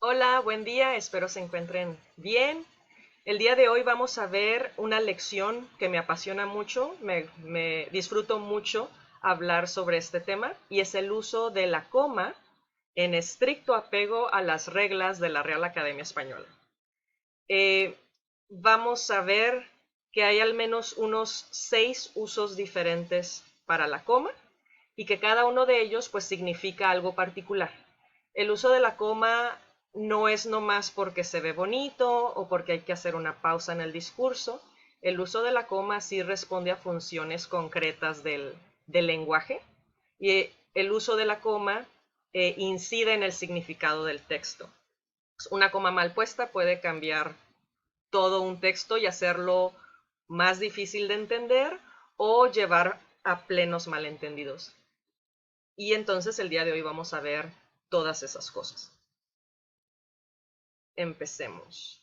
Hola, buen día, espero se encuentren bien. El día de hoy vamos a ver una lección que me apasiona mucho, me disfruto mucho hablar sobre este tema y es el uso de la coma en estricto apego a las reglas de la Real Academia Española. Eh, Vamos a ver que hay al menos unos 6 usos diferentes para la coma y que cada uno de ellos pues significa algo particular. El uso de la coma no es nomás porque se ve bonito o porque hay que hacer una pausa en el discurso. El uso de la coma sí responde a funciones concretas del lenguaje y el uso de la coma incide en el significado del texto. Una coma mal puesta puede cambiar todo un texto y hacerlo más difícil de entender o llevar a plenos malentendidos. Y entonces el día de hoy vamos a ver todas esas cosas. Empecemos.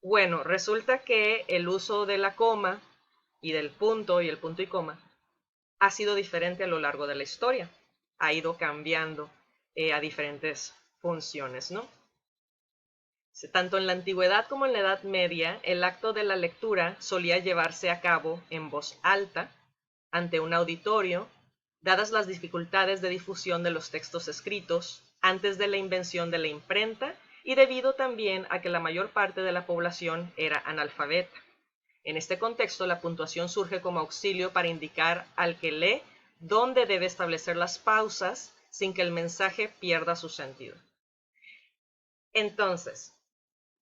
Bueno, resulta que el uso de la coma y del punto y el punto y coma ha sido diferente a lo largo de la historia. Ha ido cambiando a diferentes funciones, ¿no? Tanto en la antigüedad como en la Edad Media, el acto de la lectura solía llevarse a cabo en voz alta, ante un auditorio, dadas las dificultades de difusión de los textos escritos antes de la invención de la imprenta y debido también a que la mayor parte de la población era analfabeta. En este contexto, la puntuación surge como auxilio para indicar al que lee dónde debe establecer las pausas sin que el mensaje pierda su sentido. Entonces,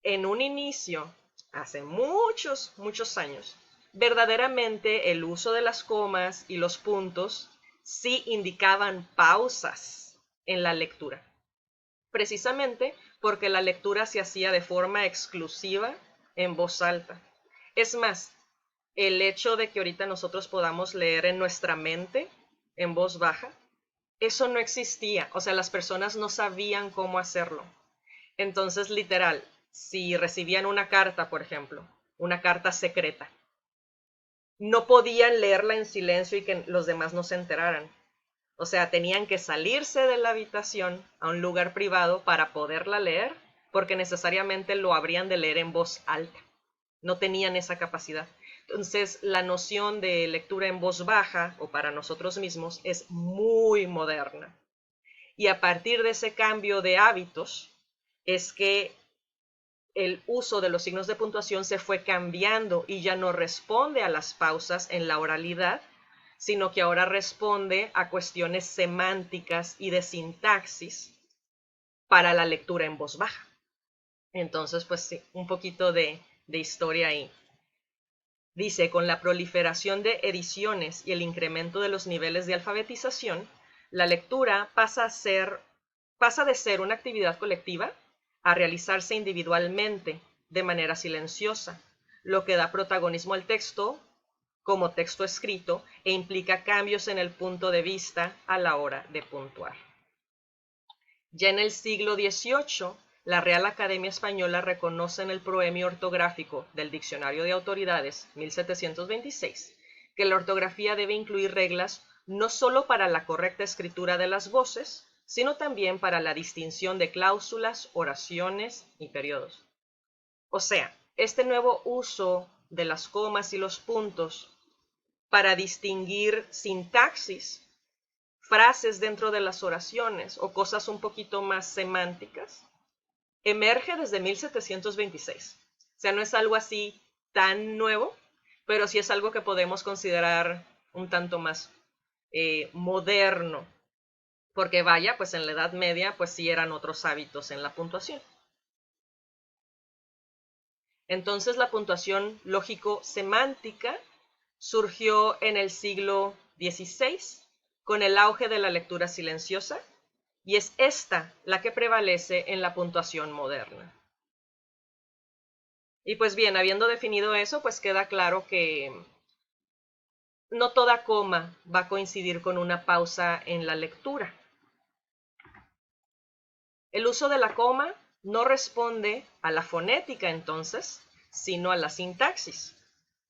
en un inicio, hace muchos, muchos años, verdaderamente el uso de las comas y los puntos sí indicaban pausas en la lectura, precisamente porque la lectura se hacía de forma exclusiva en voz alta. Es más, el hecho de que ahorita nosotros podamos leer en nuestra mente en voz baja, eso no existía, o sea, las personas no sabían cómo hacerlo. Entonces, literal, si recibían una carta, por ejemplo, una carta secreta, no podían leerla en silencio y que los demás no se enteraran. O sea, tenían que salirse de la habitación a un lugar privado para poderla leer, porque necesariamente lo habrían de leer en voz alta. No tenían esa capacidad. Entonces, la noción de lectura en voz baja, o para nosotros mismos, es muy moderna. Y a partir de ese cambio de hábitos, es que el uso de los signos de puntuación se fue cambiando y ya no responde a las pausas en la oralidad, sino que ahora responde a cuestiones semánticas y de sintaxis para la lectura en voz baja. Entonces, pues sí, un poquito de historia ahí. Dice, con la proliferación de ediciones y el incremento de los niveles de alfabetización, la lectura pasa de ser una actividad colectiva a realizarse individualmente, de manera silenciosa, lo que da protagonismo al texto como texto escrito e implica cambios en el punto de vista a la hora de puntuar. Ya en el siglo XVIII, la Real Academia Española reconoce en el Proemio Ortográfico del Diccionario de Autoridades 1726 que la ortografía debe incluir reglas no solo para la correcta escritura de las voces, sino también para la distinción de cláusulas, oraciones y periodos. O sea, este nuevo uso de las comas y los puntos para distinguir sintaxis, frases dentro de las oraciones o cosas un poquito más semánticas, emerge desde 1726. O sea, no es algo así tan nuevo, pero sí es algo que podemos considerar un tanto más moderno, porque vaya, pues en la Edad Media, pues sí eran otros hábitos en la puntuación. Entonces la puntuación lógico-semántica surgió en el siglo XVI con el auge de la lectura silenciosa y es esta la que prevalece en la puntuación moderna. Y pues bien, habiendo definido eso, pues queda claro que no toda coma va a coincidir con una pausa en la lectura. El uso de la coma no responde a la fonética entonces, sino a la sintaxis.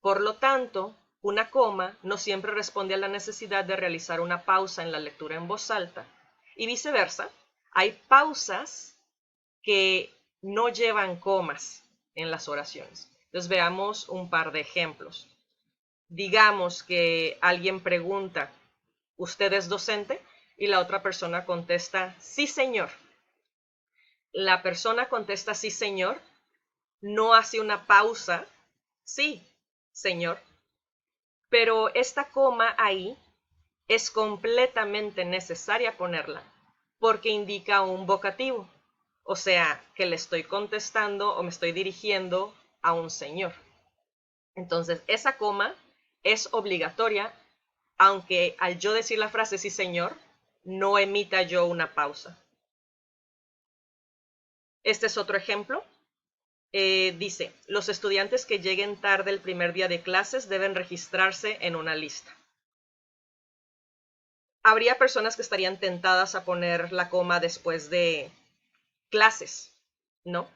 Por lo tanto, una coma no siempre responde a la necesidad de realizar una pausa en la lectura en voz alta y viceversa, Hay pausas que no llevan comas en las oraciones. Entonces veamos un par de ejemplos. Digamos que alguien pregunta, ¿usted es docente? Y la otra persona contesta, sí, señor. La persona contesta, sí, señor, no hace una pausa, sí, señor, pero esta coma ahí es completamente necesaria ponerla porque indica un vocativo, o sea, que le estoy contestando o me estoy dirigiendo a un señor. Entonces, esa coma es obligatoria, aunque al yo decir la frase sí, señor, no emita yo una pausa. Este es otro ejemplo. Dice, los estudiantes que lleguen tarde el primer día de clases deben registrarse en una lista. Habría personas que estarían tentadas a poner la coma después de clases, ¿no?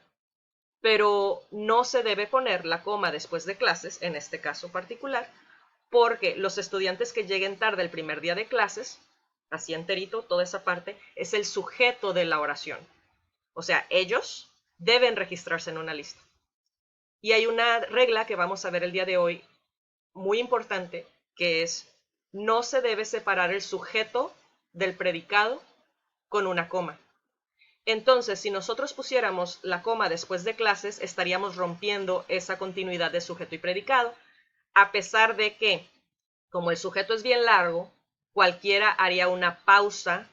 Pero no se debe poner la coma después de clases, en este caso particular, porque los estudiantes que lleguen tarde el primer día de clases, así enterito, toda esa parte, es el sujeto de la oración. O sea, ellos deben registrarse en una lista. Y hay una regla que vamos a ver el día de hoy, muy importante, que es no se debe separar el sujeto del predicado con una coma. Entonces, si nosotros pusiéramos la coma después de clases, estaríamos rompiendo esa continuidad de sujeto y predicado, a pesar de que, como el sujeto es bien largo, cualquiera haría una pausa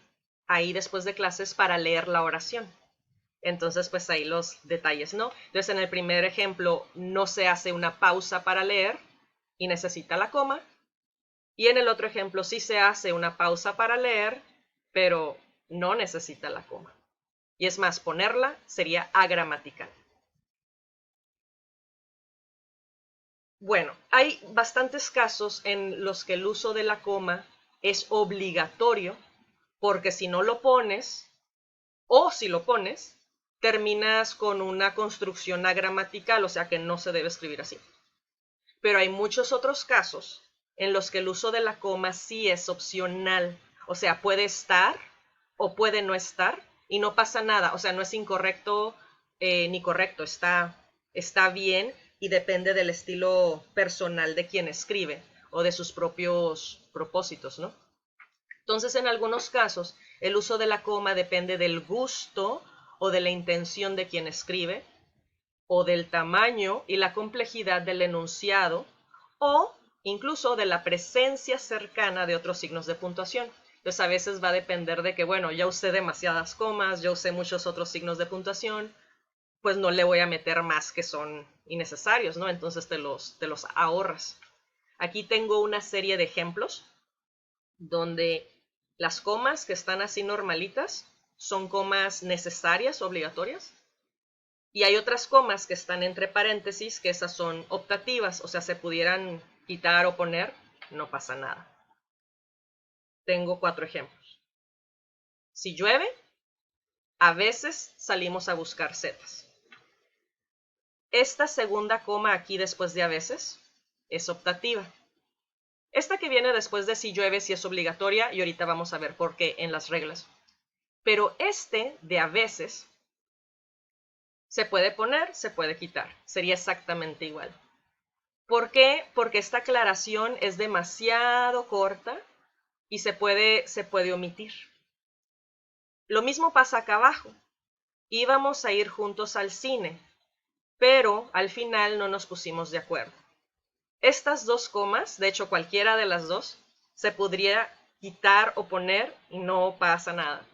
ahí después de clases para leer la oración. Entonces, pues ahí los detalles, ¿no? Entonces, en el primer ejemplo, no se hace una pausa para leer y necesita la coma. Y en el otro ejemplo, sí se hace una pausa para leer, pero no necesita la coma. Y es más, ponerla sería agramatical. Bueno, hay bastantes casos en los que el uso de la coma es obligatorio, porque si no lo pones, o si lo pones, terminas con una construcción agramatical, o sea que no se debe escribir así. Pero hay muchos otros casos en los que el uso de la coma sí es opcional, o sea, puede estar o puede no estar y no pasa nada, o sea, no es incorrecto ni correcto, está bien y depende del estilo personal de quien escribe o de sus propios propósitos, ¿no? Entonces, en algunos casos, el uso de la coma depende del gusto o de la intención de quien escribe, o del tamaño y la complejidad del enunciado, o incluso de la presencia cercana de otros signos de puntuación. Entonces, a veces va a depender de que, bueno, ya usé demasiadas comas, ya usé muchos otros signos de puntuación, pues no le voy a meter más que son innecesarios, ¿no? Entonces te los ahorras. Aquí tengo una serie de ejemplos donde las comas que están así normalitas son comas necesarias, obligatorias, y hay otras comas que están entre paréntesis, que esas son optativas, o sea, se pudieran quitar o poner, no pasa nada. Tengo 4 ejemplos. Si llueve, a veces salimos a buscar setas. Esta segunda coma aquí después de a veces es optativa. Esta que viene después de si llueve sí es obligatoria y ahorita vamos a ver por qué en las reglas. Pero este de a veces se puede poner, se puede quitar. Sería exactamente igual. ¿Por qué? Porque esta aclaración es demasiado corta y se puede omitir. Lo mismo pasa acá abajo. Íbamos a ir juntos al cine, pero al final no nos pusimos de acuerdo. Estas dos comas, de hecho cualquiera de las dos, se podría quitar o poner y no pasa nada.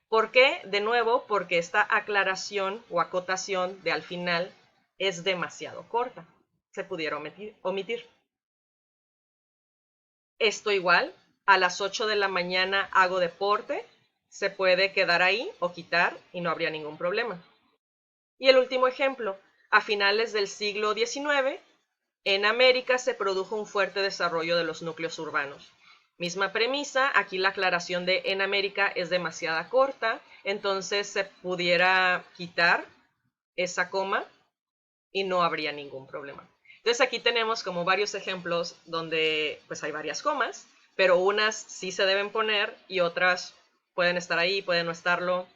¿Por qué? De nuevo, porque esta aclaración o acotación de al final es demasiado corta. Se pudiera omitir. Esto igual, a las 8 de la mañana hago deporte, se puede quedar ahí o quitar y no habría ningún problema. Y el último ejemplo, a finales del siglo XIX, en América se produjo un fuerte desarrollo de los núcleos urbanos. Misma premisa, aquí la aclaración de en América es demasiado corta, entonces se pudiera quitar esa coma y no habría ningún problema. Entonces aquí tenemos como varios ejemplos donde pues hay varias comas, pero unas sí se deben poner y otras pueden estar ahí, pueden no estarlo.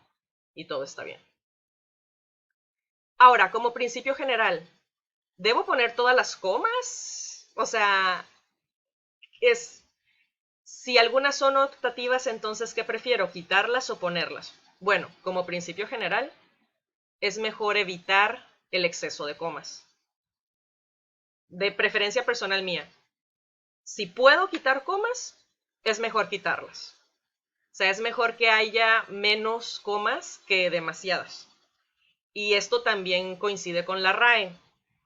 y todo está bien. Ahora, como principio general, ¿debo poner todas las comas? O sea, si algunas son optativas, entonces, ¿qué prefiero? ¿Quitarlas o ponerlas? Bueno, como principio general, es mejor evitar el exceso de comas. De preferencia personal mía. Si puedo quitar comas, es mejor quitarlas. O sea, es mejor que haya menos comas que demasiadas. Y esto también coincide con la RAE.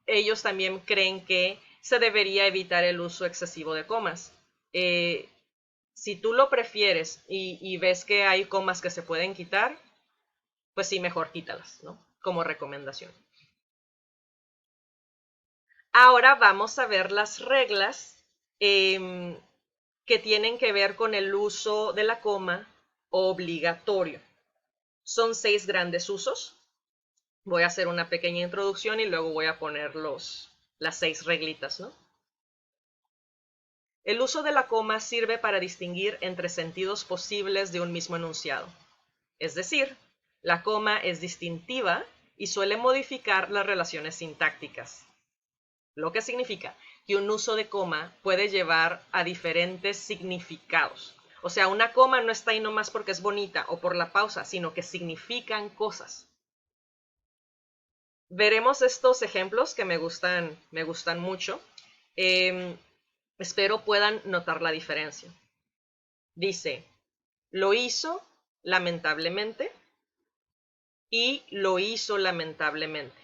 Ellos también creen que se debería evitar el uso excesivo de comas. Si tú lo prefieres y ves que hay comas que se pueden quitar, pues sí, mejor quítalas, ¿no? Como recomendación. Ahora vamos a ver las reglas que tienen que ver con el uso de la coma obligatorio. Son 6 grandes usos. Voy a hacer una pequeña introducción y luego voy a poner las 6 reglitas, ¿no? El uso de la coma sirve para distinguir entre sentidos posibles de un mismo enunciado. Es decir, la coma es distintiva y suele modificar las relaciones sintácticas. Lo que significa que un uso de coma puede llevar a diferentes significados. O sea, una coma no está ahí nomás porque es bonita o por la pausa, sino que significan cosas. Veremos estos ejemplos que me gustan mucho. Espero puedan notar la diferencia. Dice, lo hizo lamentablemente y lo hizo lamentablemente.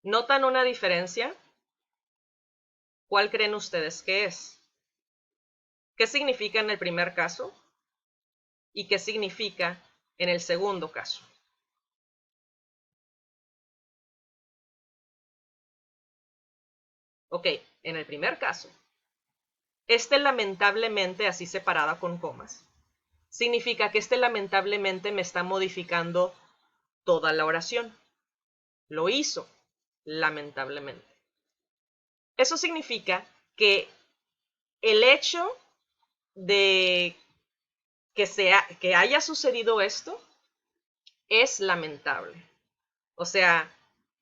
¿Notan una diferencia? ¿Cuál creen ustedes que es? ¿Qué significa en el primer caso? ¿Y qué significa en el segundo caso? Ok, en el primer caso, lamentablemente, así separada con comas, significa que lamentablemente me está modificando toda la oración. Lo hizo, lamentablemente. Eso significa que el hecho de que haya sucedido esto es lamentable. O sea,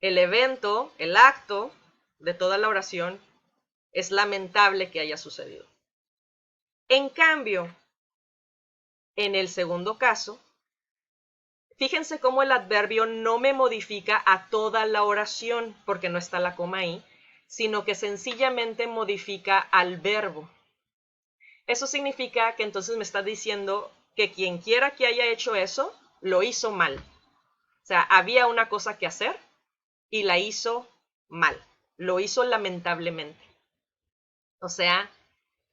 el evento, el acto de toda la oración es lamentable que haya sucedido. En cambio, en el segundo caso, fíjense cómo el adverbio no me modifica a toda la oración, porque no está la coma ahí, sino que sencillamente modifica al verbo. Eso significa que entonces me está diciendo que quien quiera que haya hecho eso, lo hizo mal. O sea, había una cosa que hacer y la hizo mal. Lo hizo lamentablemente. O sea,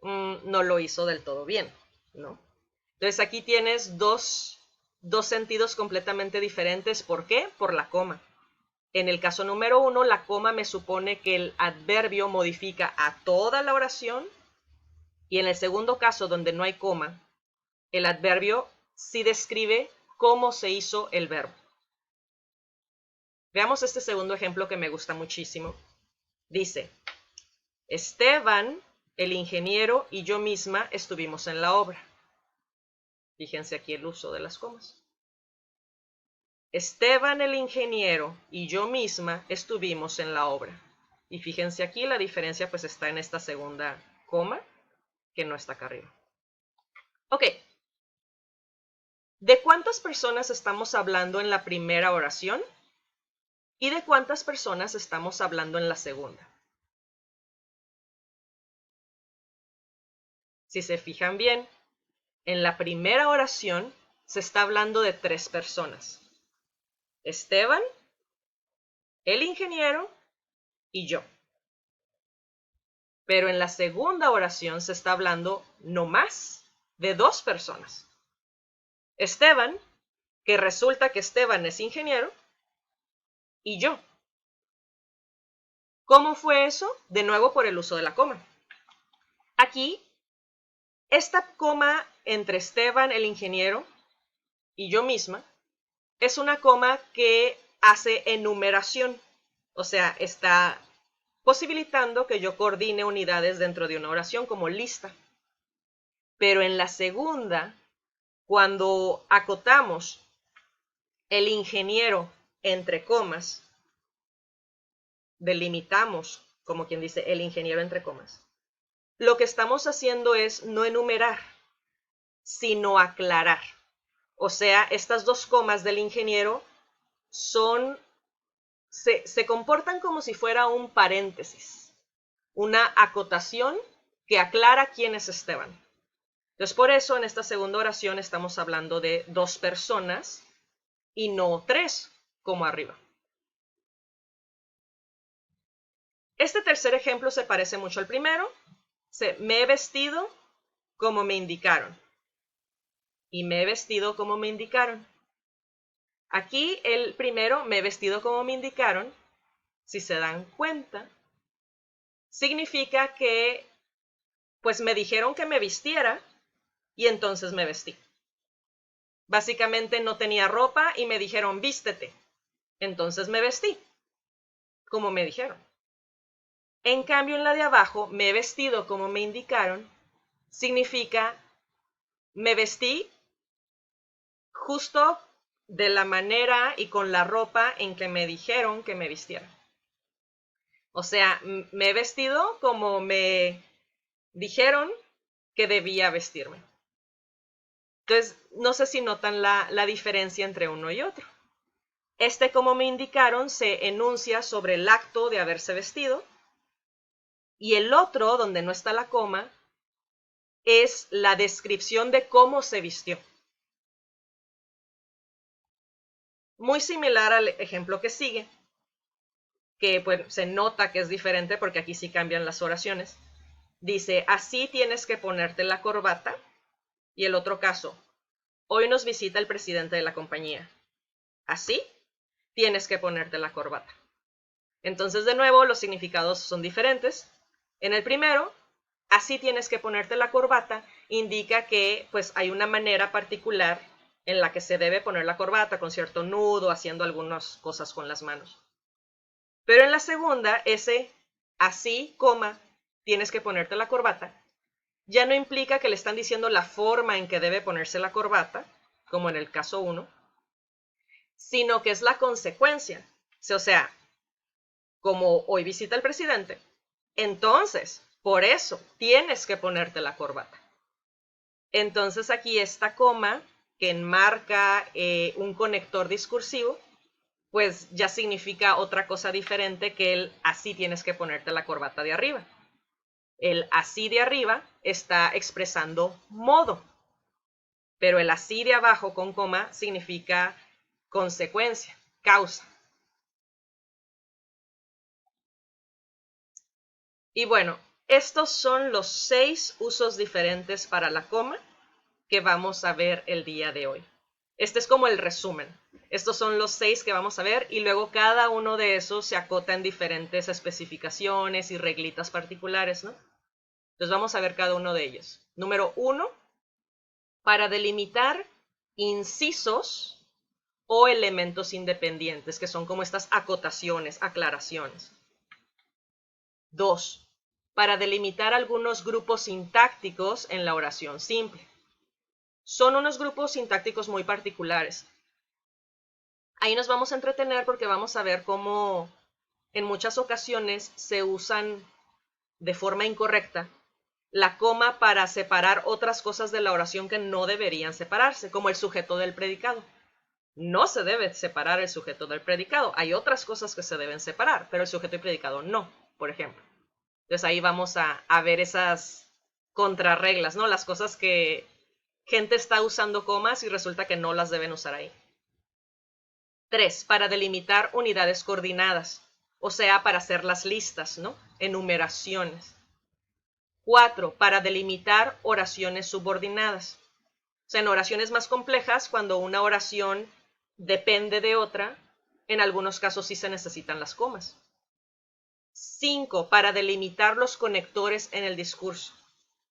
no lo hizo del todo bien, ¿no? Entonces aquí tienes dos sentidos completamente diferentes. ¿Por qué? Por la coma. En el caso número 1, la coma me supone que el adverbio modifica a toda la oración. Y en el segundo caso, donde no hay coma, el adverbio sí describe cómo se hizo el verbo. Veamos este segundo ejemplo que me gusta muchísimo. Dice, Esteban, el ingeniero, y yo misma estuvimos en la obra. Fíjense aquí el uso de las comas. Esteban, el ingeniero, y yo misma estuvimos en la obra. Y fíjense aquí la diferencia pues está en esta segunda coma que no está acá arriba. Ok. ¿De cuántas personas estamos hablando en la primera oración? ¿Y de cuántas personas estamos hablando en la segunda? Si se fijan bien, en la primera oración se está hablando de 3 personas. Esteban, el ingeniero y yo. Pero en la segunda oración se está hablando no más de 2 personas. Esteban, que resulta que Esteban es ingeniero, y yo. ¿Cómo fue eso? De nuevo por el uso de la coma. Aquí, esta coma entre Esteban, el ingeniero, y yo misma, es una coma que hace enumeración. O sea, está posibilitando que yo coordine unidades dentro de una oración como lista. Pero en la segunda, cuando acotamos el ingeniero, entre comas, delimitamos, como quien dice, el ingeniero entre comas. Lo que estamos haciendo es no enumerar, sino aclarar. O sea, estas dos comas del ingeniero se comportan como si fuera un paréntesis, una acotación que aclara quién es Esteban. Entonces, por eso en esta segunda oración estamos hablando de dos personas y no tres, como arriba. Este tercer ejemplo se parece mucho al primero. Me he vestido como me indicaron. Y me he vestido como me indicaron. Aquí el primero, me he vestido como me indicaron, si se dan cuenta, significa que pues me dijeron que me vistiera y entonces me vestí. Básicamente no tenía ropa y me dijeron vístete. Entonces me vestí, como me dijeron. En cambio, en la de abajo, me he vestido como me indicaron, significa me vestí justo de la manera y con la ropa en que me dijeron que me vistiera. O sea, me he vestido como me dijeron que debía vestirme. Entonces, no sé si notan la diferencia entre uno y otro. Este, como me indicaron, se enuncia sobre el acto de haberse vestido. Y el otro, donde no está la coma, es la descripción de cómo se vistió. Muy similar al ejemplo que sigue, que pues, se nota que es diferente porque aquí sí cambian las oraciones. Dice, así tienes que ponerte la corbata. Y el otro caso, hoy nos visita el presidente de la compañía. Así tienes que ponerte la corbata. Entonces, de nuevo, los significados son diferentes. En el primero, así tienes que ponerte la corbata, indica que pues hay una manera particular en la que se debe poner la corbata, con cierto nudo, haciendo algunas cosas con las manos. Pero en la segunda, ese así, coma, tienes que ponerte la corbata, ya no implica que le están diciendo la forma en que debe ponerse la corbata, como en el caso 1, sino que es la consecuencia. O sea, como hoy visita el presidente, entonces, por eso, tienes que ponerte la corbata. Entonces aquí esta coma que enmarca un conector discursivo, pues ya significa otra cosa diferente que el así tienes que ponerte la corbata de arriba. El así de arriba está expresando modo, pero el así de abajo con coma significa consecuencia, causa. Y bueno, estos son los 6 usos diferentes para la coma que vamos a ver el día de hoy. Este es como el resumen. Estos son los 6 que vamos a ver y luego cada uno de esos se acota en diferentes especificaciones y reglitas particulares, ¿no? Entonces vamos a ver cada uno de ellos. Número 1, para delimitar incisos o elementos independientes, que son como estas acotaciones, aclaraciones. 2, para delimitar algunos grupos sintácticos en la oración simple. Son unos grupos sintácticos muy particulares. Ahí nos vamos a entretener porque vamos a ver cómo en muchas ocasiones se usan de forma incorrecta la coma para separar otras cosas de la oración que no deberían separarse, como el sujeto del predicado. No se debe separar el sujeto del predicado. Hay otras cosas que se deben separar, pero el sujeto y predicado no, por ejemplo. Entonces ahí vamos a ver esas contrarreglas, ¿no? Las cosas que gente está usando comas y resulta que no las deben usar ahí. 3, para delimitar unidades coordinadas, o sea, para hacer las listas, ¿no? Enumeraciones. 4, para delimitar oraciones subordinadas. O sea, en oraciones más complejas, cuando una oración depende de otra, en algunos casos sí se necesitan las comas. 5, para delimitar los conectores en el discurso.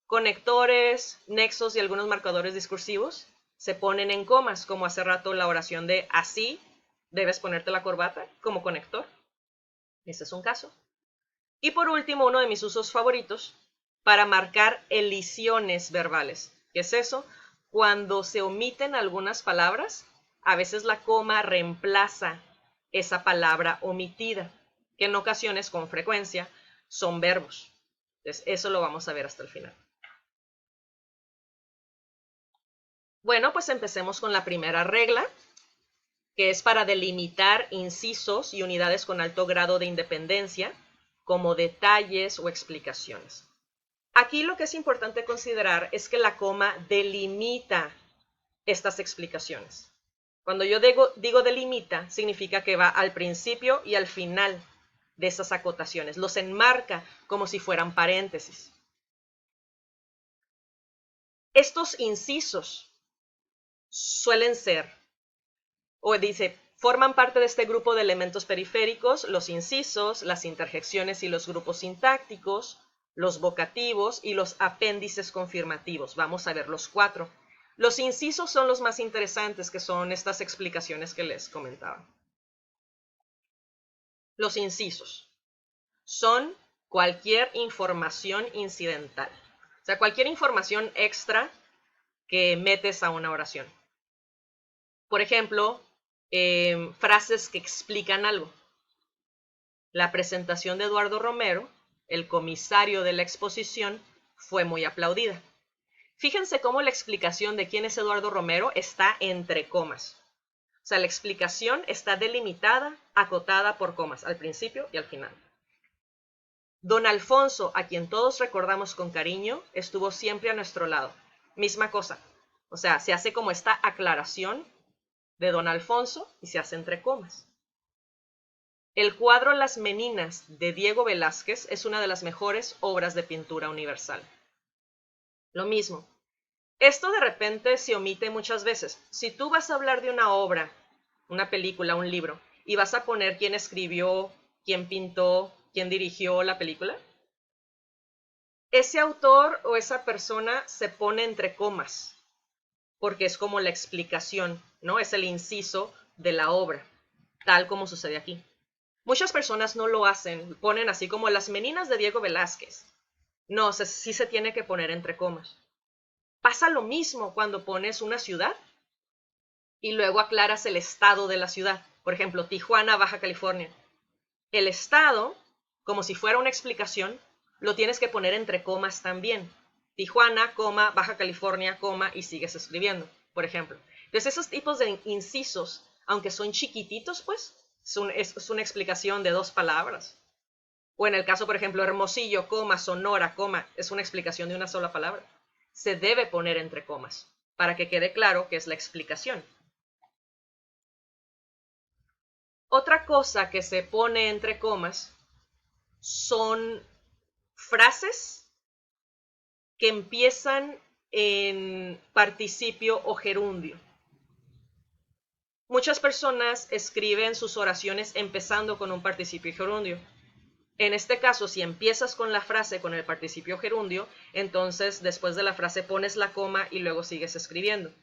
Conectores, nexos y algunos marcadores discursivos se ponen en comas, como hace rato la oración de así debes ponerte la corbata como conector. Ese es un caso. Y por último, uno de mis usos favoritos, para marcar elisiones verbales. ¿Qué es eso? Cuando se omiten algunas palabras a veces la coma reemplaza esa palabra omitida, que en ocasiones, con frecuencia, son verbos. Entonces, eso lo vamos a ver hasta el final. Bueno, pues empecemos con la primera regla, que es para delimitar incisos y unidades con alto grado de independencia, como detalles o explicaciones. Aquí lo que es importante considerar es que la coma delimita estas explicaciones. Cuando yo digo delimita, significa que va al principio y al final de esas acotaciones. Los enmarca como si fueran paréntesis. Estos incisos suelen ser, o dice, forman parte de este grupo de elementos periféricos, los incisos, las interjecciones y los grupos sintácticos, los vocativos y los apéndices confirmativos. Vamos a ver los 4. Los incisos son los más interesantes, que son estas explicaciones que les comentaba. Los incisos son cualquier información incidental, o sea, cualquier información extra que metes a una oración. Por ejemplo, frases que explican algo. La presentación de Eduardo Romero, el comisario de la exposición, fue muy aplaudida. Fíjense cómo la explicación de quién es Eduardo Romero está entre comas. O sea, la explicación está delimitada, acotada por comas, al principio y al final. Don Alfonso, a quien todos recordamos con cariño, estuvo siempre a nuestro lado. Misma cosa. O sea, se hace como esta aclaración de Don Alfonso y se hace entre comas. El cuadro Las Meninas de Diego Velázquez es una de las mejores obras de pintura universal. Lo mismo. Esto de repente se omite muchas veces. Si tú vas a hablar de una obra, una película, un libro, y vas a poner quién escribió, quién pintó, quién dirigió la película, ese autor o esa persona se pone entre comas, porque es como la explicación, ¿no? Es el inciso de la obra, tal como sucede aquí. Muchas personas no lo hacen, ponen así como Las Meninas de Diego Velázquez. No, sí se tiene que poner entre comas. Pasa lo mismo cuando pones una ciudad y luego aclaras el estado de la ciudad. Por ejemplo, Tijuana, Baja California. El estado, como si fuera una explicación, lo tienes que poner entre comas también. Tijuana, coma, Baja California, coma, y sigues escribiendo, por ejemplo. Entonces, esos tipos de incisos, aunque son chiquititos, pues, es una explicación de 2 palabras. O en el caso, por ejemplo, Hermosillo, coma, Sonora, coma, es una explicación de una sola palabra. Se debe poner entre comas para que quede claro que es la explicación. Otra cosa que se pone entre comas son frases que empiezan en participio o gerundio. Muchas personas escriben sus oraciones empezando con un participio y gerundio. En este caso, si empiezas con la frase con el participio gerundio, entonces después de la frase pones la coma y luego sigues escribiendo.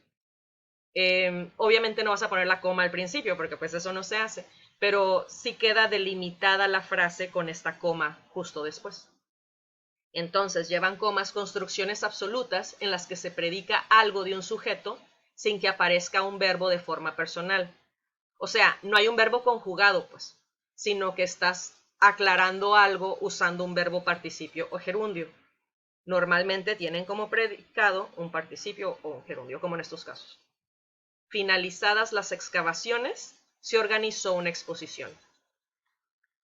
Obviamente no vas a poner la coma al principio porque pues eso no se hace, pero sí queda delimitada la frase con esta coma justo después. Entonces llevan comas construcciones absolutas en las que se predica algo de un sujeto sin que aparezca un verbo de forma personal. O sea, no hay un verbo conjugado, pues, sino que estás aclarando algo usando un verbo participio o gerundio. Normalmente tienen como predicado un participio o un gerundio, como en estos casos. Finalizadas las excavaciones, se organizó una exposición.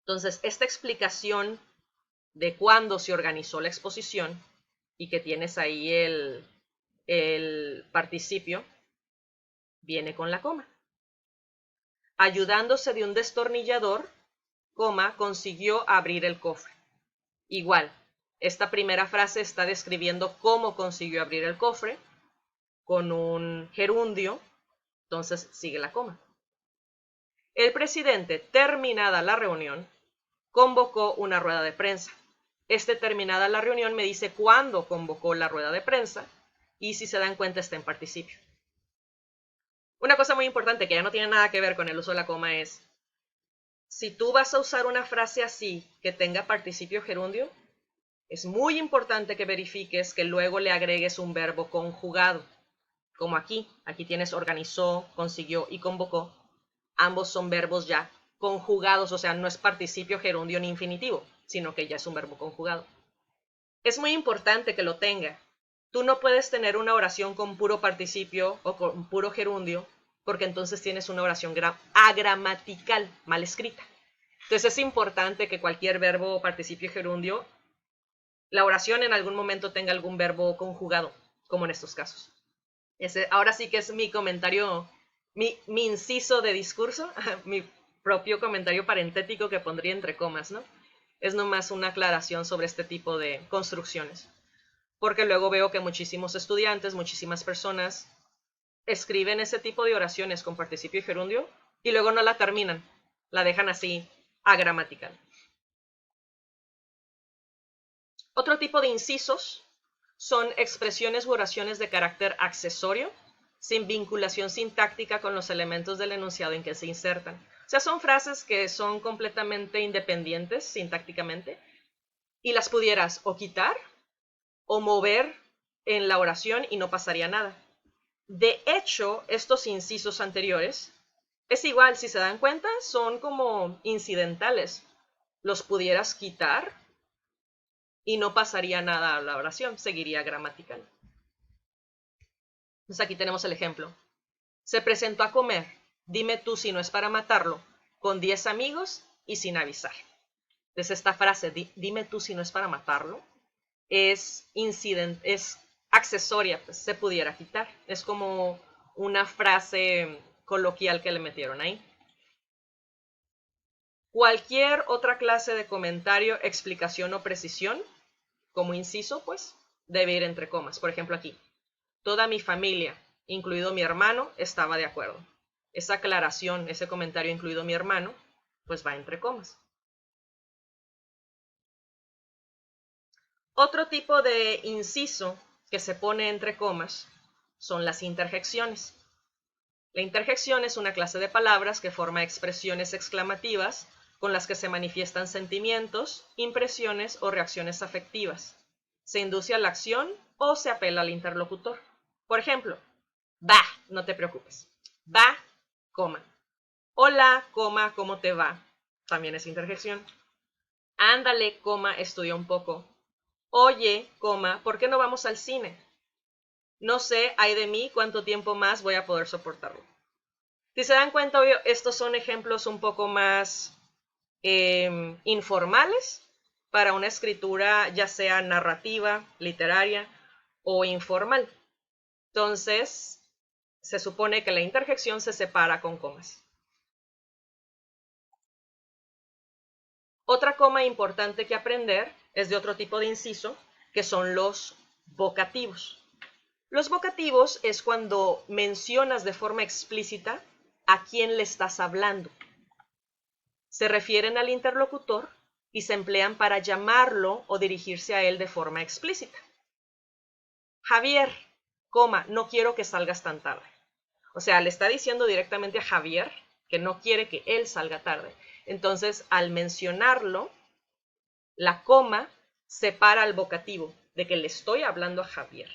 Entonces, esta explicación de cuándo se organizó la exposición y que tienes ahí el participio, viene con la coma. Ayudándose de un destornillador, coma, consiguió abrir el cofre. Igual, esta primera frase está describiendo cómo consiguió abrir el cofre con un gerundio, entonces sigue la coma. El presidente, terminada la reunión, convocó una rueda de prensa. Terminada la reunión me dice cuándo convocó la rueda de prensa y si se dan cuenta está en participio. Una cosa muy importante que ya no tiene nada que ver con el uso de la coma es, si tú vas a usar una frase así que tenga participio gerundio, es muy importante que verifiques que luego le agregues un verbo conjugado. como aquí. Aquí tienes organizó, consiguió y convocó. Ambos son verbos ya conjugados, o sea, no es participio, gerundio ni infinitivo, sino que ya es un verbo conjugado. Es muy importante que lo tenga. Tú no puedes tener una oración con puro participio o con puro gerundio, porque entonces tienes una oración agramatical, mal escrita. Entonces es importante que cualquier verbo, participio y gerundio, la oración en algún momento tenga algún verbo conjugado, como en estos casos. Ahora sí que es mi comentario, mi inciso de discurso, mi propio comentario parentético que pondría entre comas, ¿no? Es nomás una aclaración sobre este tipo de construcciones. Porque luego veo que muchísimos estudiantes, muchísimas personas escriben ese tipo de oraciones con participio y gerundio y luego no la terminan, la dejan así agramatical. Otro tipo de incisos son expresiones u oraciones de carácter accesorio, sin vinculación sintáctica con los elementos del enunciado en que se insertan. O sea, son frases que son completamente independientes sintácticamente y las pudieras o quitar o mover en la oración y no pasaría nada. De hecho, estos incisos anteriores es igual, si se dan cuenta, son como incidentales. Los pudieras quitar y no pasaría nada a la oración, seguiría gramatical. Entonces aquí tenemos el ejemplo. Se presentó a comer, dime tú si no es para matarlo, con 10 amigos y sin avisar. Entonces esta frase, dime tú si no es para matarlo, es accesoria, pues se pudiera quitar. Es como una frase coloquial que le metieron ahí. Cualquier otra clase de comentario, explicación o precisión, como inciso, pues, debe ir entre comas. Por ejemplo, aquí, toda mi familia, incluido mi hermano, estaba de acuerdo. Esa aclaración, ese comentario, incluido mi hermano, pues va entre comas. Otro tipo de inciso que se pone entre comas son las interjecciones. La interjección es una clase de palabras que forma expresiones exclamativas con las que se manifiestan sentimientos, impresiones o reacciones afectivas. Se induce a la acción o se apela al interlocutor. Por ejemplo, va, no te preocupes. Va, coma. Hola, coma, ¿cómo te va? También es interjección. Ándale, coma, estudia un poco. Oye, coma, ¿por qué no vamos al cine? No sé, ay de mí, cuánto tiempo más voy a poder soportarlo. Si se dan cuenta, obvio, estos son ejemplos un poco más informales para una escritura ya sea narrativa, literaria o informal. Entonces, se supone que la interjección se separa con comas. Otra coma importante que aprender es de otro tipo de inciso, que son los vocativos. Los vocativos es cuando mencionas de forma explícita a quién le estás hablando. Se refieren al interlocutor y se emplean para llamarlo o dirigirse a él de forma explícita. Javier, coma, no quiero que salgas tan tarde. O sea, le está diciendo directamente a Javier que no quiere que él salga tarde. Entonces, al mencionarlo, la coma separa al vocativo de que le estoy hablando a Javier.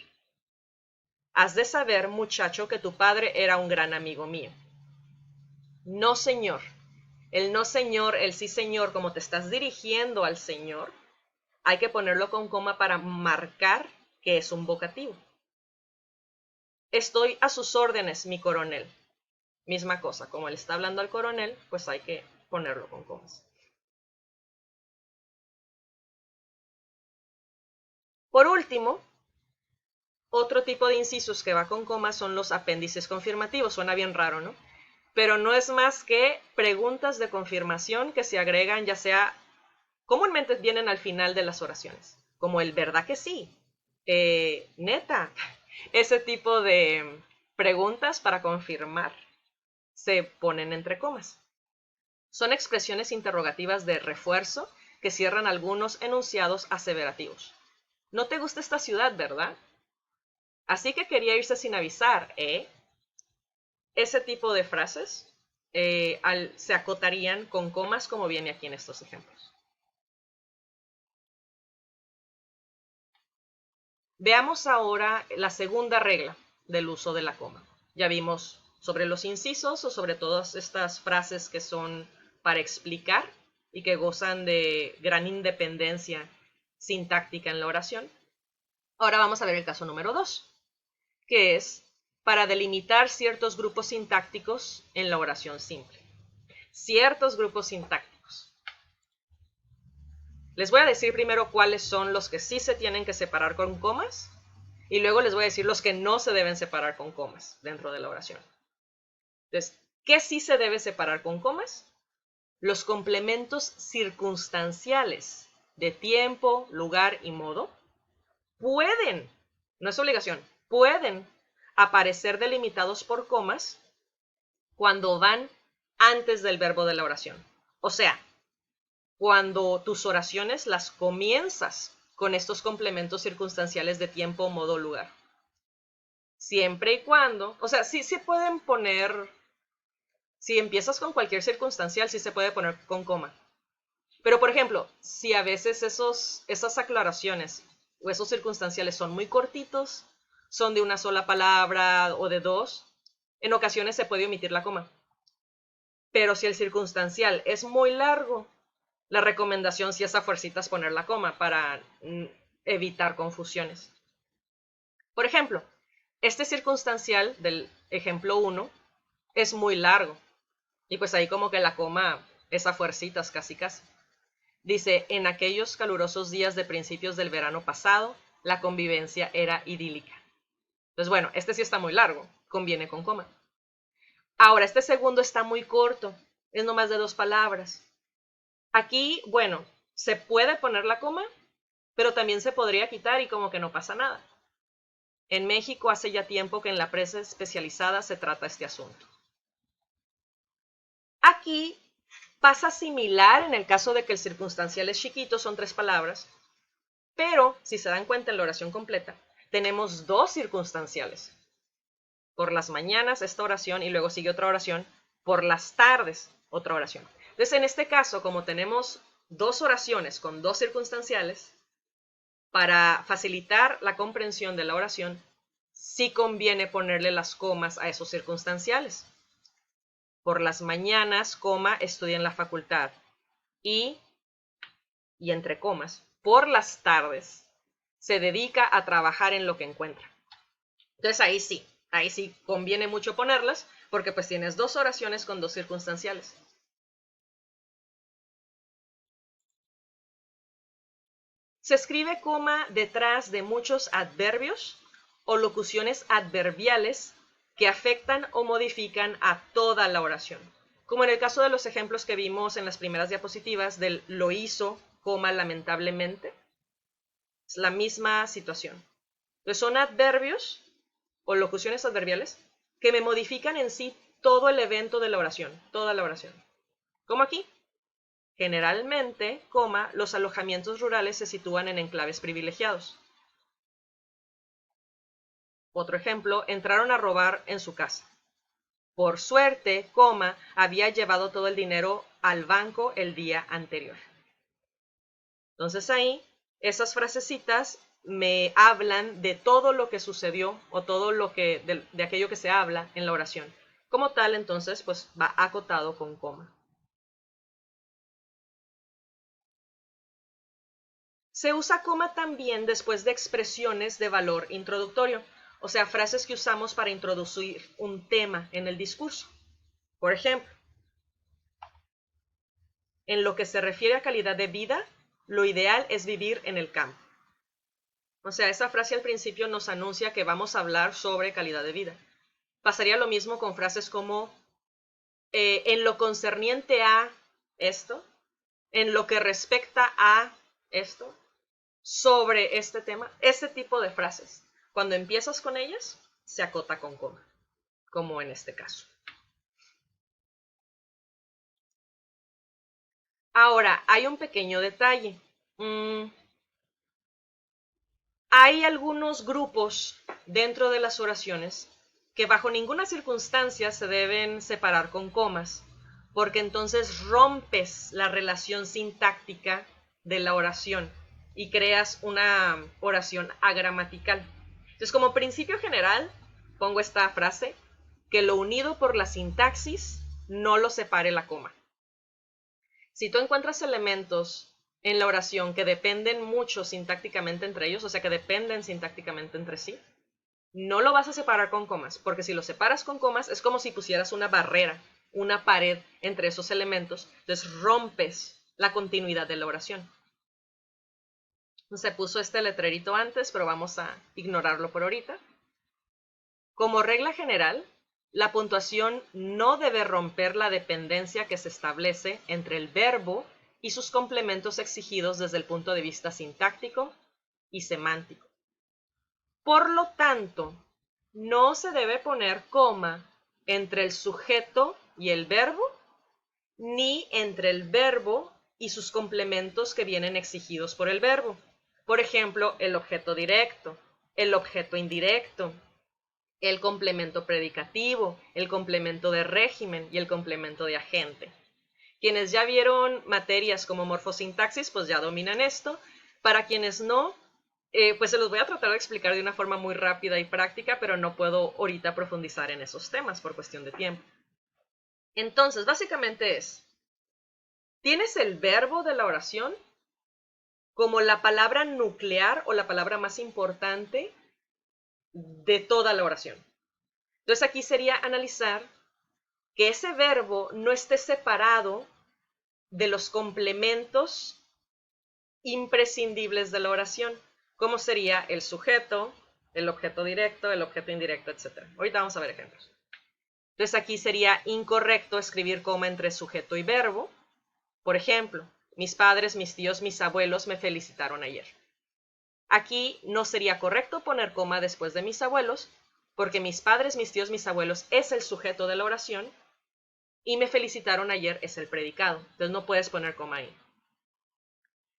Has de saber, muchacho, que tu padre era un gran amigo mío. No, señor. El no, señor, el sí, señor, como te estás dirigiendo al señor, hay que ponerlo con coma para marcar que es un vocativo. Estoy a sus órdenes, mi coronel. Misma cosa, como él está hablando al coronel, pues hay que ponerlo con comas. Por último, otro tipo de incisos que va con comas son los apéndices confirmativos. Suena bien raro, ¿no? Pero no es más que preguntas de confirmación que se agregan, ya sea, comúnmente vienen al final de las oraciones, como el verdad que sí, neta, ese tipo de preguntas para confirmar se ponen entre comas. Son expresiones interrogativas de refuerzo que cierran algunos enunciados aseverativos. No te gusta esta ciudad, ¿verdad? Así que quería irse sin avisar, ¿eh? Ese tipo de frases se acotarían con comas como viene aquí en estos ejemplos. Veamos ahora la segunda regla, del uso de la coma. Ya vimos sobre los incisos o sobre todas estas frases que son para explicar y que gozan de gran independencia sintáctica en la oración. Ahora vamos a ver el caso número 2, que es para delimitar ciertos grupos sintácticos en la oración simple. Ciertos grupos sintácticos. Les voy a decir primero cuáles son los que sí se tienen que separar con comas y luego les voy a decir los que no se deben separar con comas dentro de la oración. Entonces, ¿qué sí se debe separar con comas? Los complementos circunstanciales de tiempo, lugar y modo pueden, no es obligación, pueden aparecer delimitados por comas cuando van antes del verbo de la oración. O sea, cuando tus oraciones las comienzas con estos complementos circunstanciales de tiempo, modo, lugar. Siempre y cuando, o sea, sí se pueden poner, si empiezas con cualquier circunstancial, sí se puede poner con coma. Pero, por ejemplo, si a veces esas aclaraciones o esos circunstanciales son muy cortitos, son de una sola palabra o de dos, en ocasiones se puede omitir la coma. Pero si el circunstancial es muy largo, la recomendación sí es a fuercitas poner la coma para evitar confusiones. Por ejemplo, este circunstancial del ejemplo 1 es muy largo. Y pues ahí como que la coma es a fuercitas casi casi. Dice, en aquellos calurosos días de principios del verano pasado, la convivencia era idílica. Entonces, bueno, este sí está muy largo, conviene con coma. Ahora, este segundo está muy corto, es nomás de 2 palabras. Aquí, bueno, se puede poner la coma, pero también se podría quitar y como que no pasa nada. En México hace ya tiempo que en la prensa especializada se trata este asunto. Aquí pasa similar en el caso de que el circunstancial es chiquito, son 3 palabras, pero si se dan cuenta en la oración completa, tenemos 2 circunstanciales. Por las mañanas esta oración y luego sigue otra oración, por las tardes otra oración. Entonces en este caso, como tenemos 2 oraciones con 2 circunstanciales, para facilitar la comprensión de la oración, sí conviene ponerle las comas a esos circunstanciales. Por las mañanas, coma, estudia en la facultad. Y entre comas, por las tardes, se dedica a trabajar en lo que encuentra. Entonces ahí sí conviene mucho ponerlas, porque pues tienes 2 oraciones con 2 circunstanciales. Se escribe coma detrás de muchos adverbios o locuciones adverbiales que afectan o modifican a toda la oración. Como en el caso de los ejemplos que vimos en las primeras diapositivas del lo hizo, coma, lamentablemente. Es la misma situación. Entonces son adverbios o locuciones adverbiales que me modifican en sí todo el evento de la oración, toda la oración. Como aquí. Generalmente, coma, los alojamientos rurales se sitúan en enclaves privilegiados. Otro ejemplo, entraron a robar en su casa. Por suerte, coma, había llevado todo el dinero al banco el día anterior. Entonces ahí, esas frasecitas me hablan de todo lo que sucedió o todo lo que de aquello que se habla en la oración. Como tal, entonces, pues va acotado con coma. Se usa coma también después de expresiones de valor introductorio, o sea, frases que usamos para introducir un tema en el discurso. Por ejemplo, en lo que se refiere a calidad de vida, lo ideal es vivir en el campo. O sea, esa frase al principio nos anuncia que vamos a hablar sobre calidad de vida. Pasaría lo mismo con frases como en lo concerniente a esto, en lo que respecta a esto, sobre este tema, este tipo de frases. Cuando empiezas con ellas, se acota con coma, como en este caso. Ahora, hay un pequeño detalle. Hay algunos grupos dentro de las oraciones que bajo ninguna circunstancia se deben separar con comas, porque entonces rompes la relación sintáctica de la oración y creas una oración agramatical. Entonces, como principio general, pongo esta frase, que lo unido por la sintaxis no lo separe la coma. Si tú encuentras elementos en la oración que dependen mucho sintácticamente entre ellos, o sea, que dependen sintácticamente entre sí, no lo vas a separar con comas, porque si lo separas con comas es como si pusieras una barrera, una pared entre esos elementos, entonces rompes la continuidad de la oración. Se puso este letrerito antes, pero vamos a ignorarlo por ahorita. Como regla general, la puntuación no debe romper la dependencia que se establece entre el verbo y sus complementos exigidos desde el punto de vista sintáctico y semántico. Por lo tanto, no se debe poner coma entre el sujeto y el verbo, ni entre el verbo y sus complementos que vienen exigidos por el verbo. Por ejemplo, el objeto directo, el objeto indirecto, el complemento predicativo, el complemento de régimen y el complemento de agente. Quienes ya vieron materias como morfosintaxis, pues ya dominan esto. Para quienes no, pues se los voy a tratar de explicar de una forma muy rápida y práctica, pero no puedo ahorita profundizar en esos temas por cuestión de tiempo. Entonces, básicamente tienes el verbo de la oración como la palabra nuclear o la palabra más importante de toda la oración. Entonces aquí sería analizar que ese verbo no esté separado de los complementos imprescindibles de la oración, como sería el sujeto, el objeto directo, el objeto indirecto, etc. Ahorita vamos a ver ejemplos. Entonces aquí sería incorrecto escribir coma entre sujeto y verbo. Por ejemplo, mis padres, mis tíos, mis abuelos me felicitaron ayer. Aquí no sería correcto poner coma después de mis abuelos, porque mis padres, mis tíos, mis abuelos es el sujeto de la oración y me felicitaron ayer es el predicado. Entonces no puedes poner coma ahí.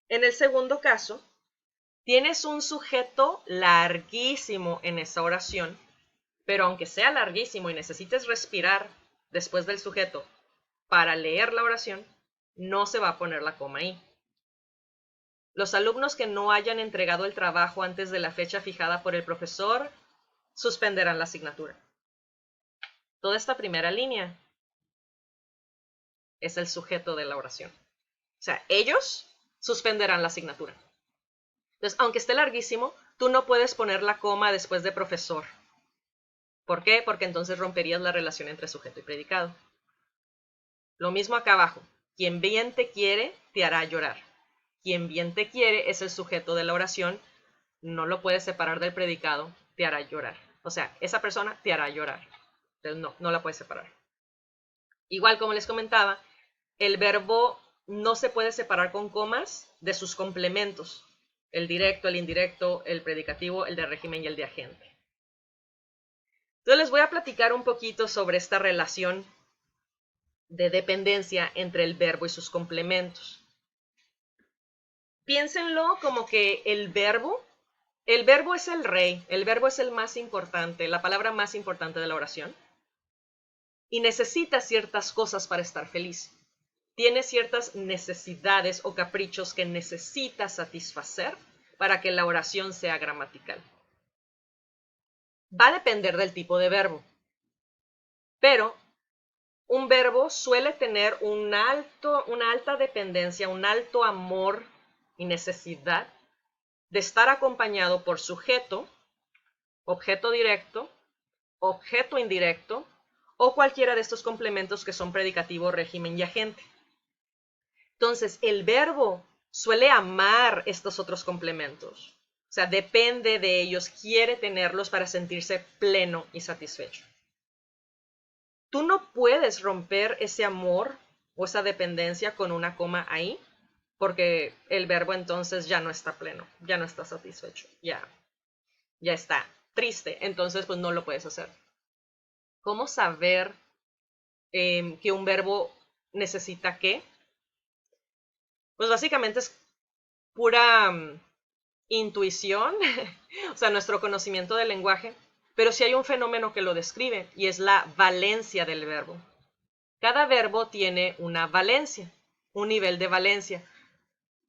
En el segundo caso, tienes un sujeto larguísimo en esa oración, pero aunque sea larguísimo y necesites respirar después del sujeto para leer la oración, no se va a poner la coma ahí. Los alumnos que no hayan entregado el trabajo antes de la fecha fijada por el profesor suspenderán la asignatura. Toda esta primera línea es el sujeto de la oración. O sea, ellos suspenderán la asignatura. Entonces, aunque esté larguísimo, tú no puedes poner la coma después de profesor. ¿Por qué? Porque entonces romperías la relación entre sujeto y predicado. Lo mismo acá abajo. Quien bien te quiere, te hará llorar. Quien bien te quiere es el sujeto de la oración. No lo puedes separar del predicado, te hará llorar. O sea, esa persona te hará llorar. Entonces, no la puedes separar. Igual como les comentaba, el verbo no se puede separar con comas de sus complementos. El directo, el indirecto, el predicativo, el de régimen y el de agente. Entonces les voy a platicar un poquito sobre esta relación de dependencia entre el verbo y sus complementos. Piénsenlo como que el verbo es el rey, el verbo es el más importante, la palabra más importante de la oración. Y necesita ciertas cosas para estar feliz. Tiene ciertas necesidades o caprichos que necesita satisfacer para que la oración sea gramatical. Va a depender del tipo de verbo. Pero un verbo suele tener una alta dependencia, un alto amor y necesidad de estar acompañado por sujeto, objeto directo, objeto indirecto o cualquiera de estos complementos que son predicativo, régimen y agente. Entonces, el verbo suele amar estos otros complementos. O sea, depende de ellos, quiere tenerlos para sentirse pleno y satisfecho. Tú no puedes romper ese amor o esa dependencia con una coma ahí, porque el verbo entonces ya no está pleno, ya no está satisfecho, ya está triste, entonces pues no lo puedes hacer. ¿Cómo saber que un verbo necesita qué? Pues básicamente es pura intuición, o sea, nuestro conocimiento del lenguaje, pero sí hay un fenómeno que lo describe y es la valencia del verbo. Cada verbo tiene una valencia, un nivel de valencia.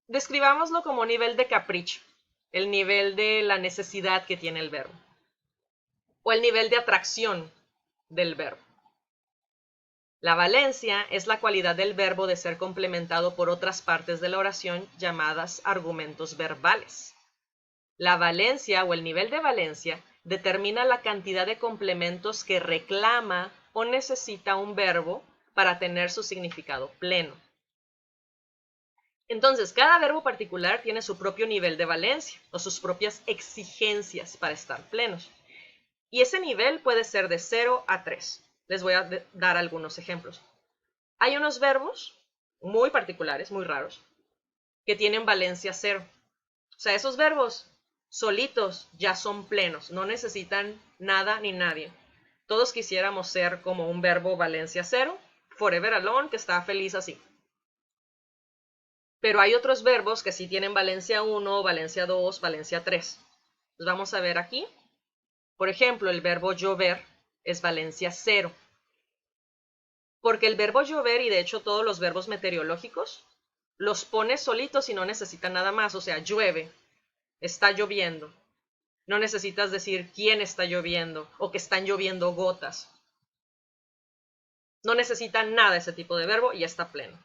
Describámoslo como nivel de capricho, el nivel de la necesidad que tiene el verbo. o el nivel de atracción del verbo. La valencia es la cualidad del verbo de ser complementado por otras partes de la oración llamadas argumentos verbales. La valencia o el nivel de valencia determina la cantidad de complementos que reclama o necesita un verbo para tener su significado pleno. Entonces, cada verbo particular tiene su propio nivel de valencia o sus propias exigencias para estar plenos. Y ese nivel puede ser de 0 a 3. Les voy a dar algunos ejemplos. Hay unos verbos muy particulares, muy raros, que tienen valencia 0. O sea, esos verbos solitos ya son plenos, no necesitan nada ni nadie. Todos quisiéramos ser como un verbo valencia 0, forever alone, que está feliz así. Pero hay otros verbos que sí tienen valencia 1, valencia 2, valencia 3. Los vamos a ver aquí. Por ejemplo, el verbo llover es valencia 0. Porque el verbo llover, y de hecho todos los verbos meteorológicos, los pones solitos y no necesitan nada más. O sea, llueve, está lloviendo. No necesitas decir quién está lloviendo o que están lloviendo gotas. No necesitan nada ese tipo de verbo y ya está pleno.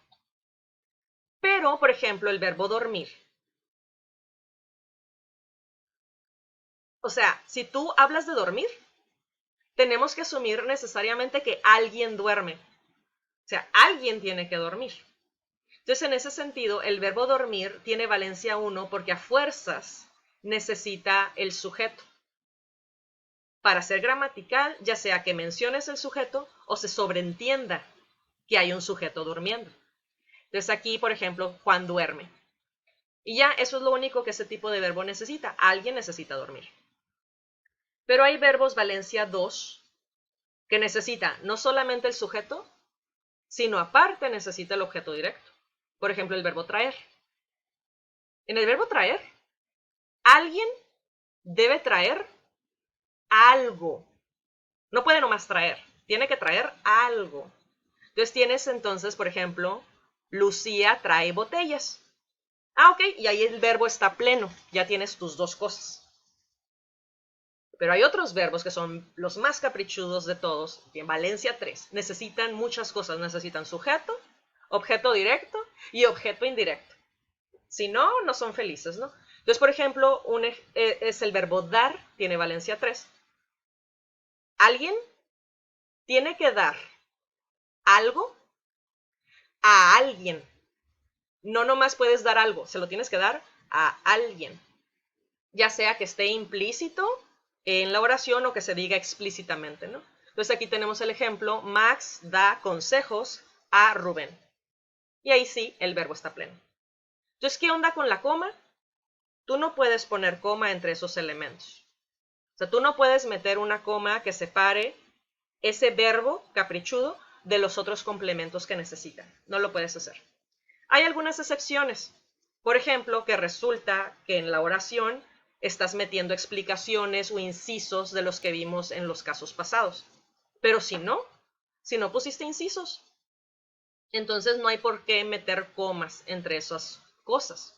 Pero, por ejemplo, el verbo dormir. O sea, si tú hablas de dormir, tenemos que asumir necesariamente que alguien duerme. O sea, alguien tiene que dormir. Entonces, en ese sentido, el verbo dormir tiene valencia 1 porque a fuerzas necesita el sujeto. Para ser gramatical, ya sea que menciones el sujeto o se sobreentienda que hay un sujeto durmiendo. Entonces aquí, por ejemplo, Juan duerme. Y ya eso es lo único que ese tipo de verbo necesita. Alguien necesita dormir. Pero hay verbos valencia 2 que necesita no solamente el sujeto, sino aparte necesita el objeto directo. Por ejemplo, el verbo traer. En el verbo traer, alguien debe traer algo. No puede nomás traer, tiene que traer algo. Entonces tienes entonces, por ejemplo, Lucía trae botellas. Ah, ok, y ahí el verbo está pleno, ya tienes tus dos cosas. Pero hay otros verbos que son los más caprichudos de todos, en valencia 3. Necesitan muchas cosas, necesitan sujeto, objeto directo y objeto indirecto. Si no, no son felices, ¿no? Entonces, por ejemplo, es el verbo dar, tiene valencia 3. Alguien tiene que dar algo a alguien. No nomás puedes dar algo, se lo tienes que dar a alguien. Ya sea que esté implícito en la oración o que se diga explícitamente, ¿no? Entonces aquí tenemos el ejemplo, Max da consejos a Rubén. Y ahí sí, el verbo está pleno. Entonces, ¿qué onda con la coma? Tú no puedes poner coma entre esos elementos. O sea, tú no puedes meter una coma que separe ese verbo caprichudo de los otros complementos que necesitan. No lo puedes hacer. Hay algunas excepciones. Por ejemplo, que resulta que en la oración estás metiendo explicaciones o incisos de los que vimos en los casos pasados. Pero si no pusiste incisos, entonces no hay por qué meter comas entre esas cosas.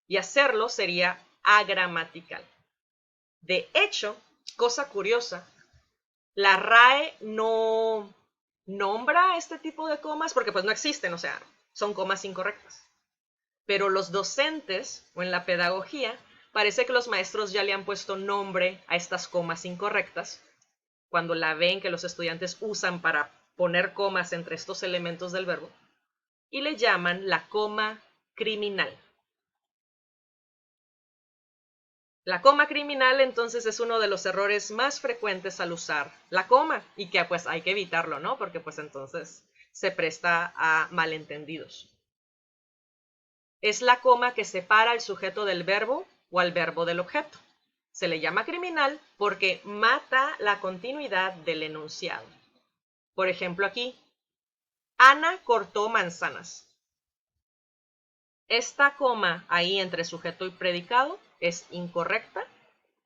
Y hacerlo sería agramatical. De hecho, cosa curiosa, la RAE no nombra este tipo de comas porque pues no existen, o sea, son comas incorrectas. Pero los docentes o en la pedagogía parece que los maestros ya le han puesto nombre a estas comas incorrectas cuando la ven que los estudiantes usan para poner comas entre estos elementos del verbo y le llaman la coma criminal. La coma criminal entonces es uno de los errores más frecuentes al usar la coma y que pues hay que evitarlo, ¿no? Porque pues entonces se presta a malentendidos. Es la coma que separa al sujeto del verbo o al verbo del objeto. Se le llama criminal porque mata la continuidad del enunciado. Por ejemplo aquí, Ana cortó manzanas. Esta coma ahí entre sujeto y predicado es incorrecta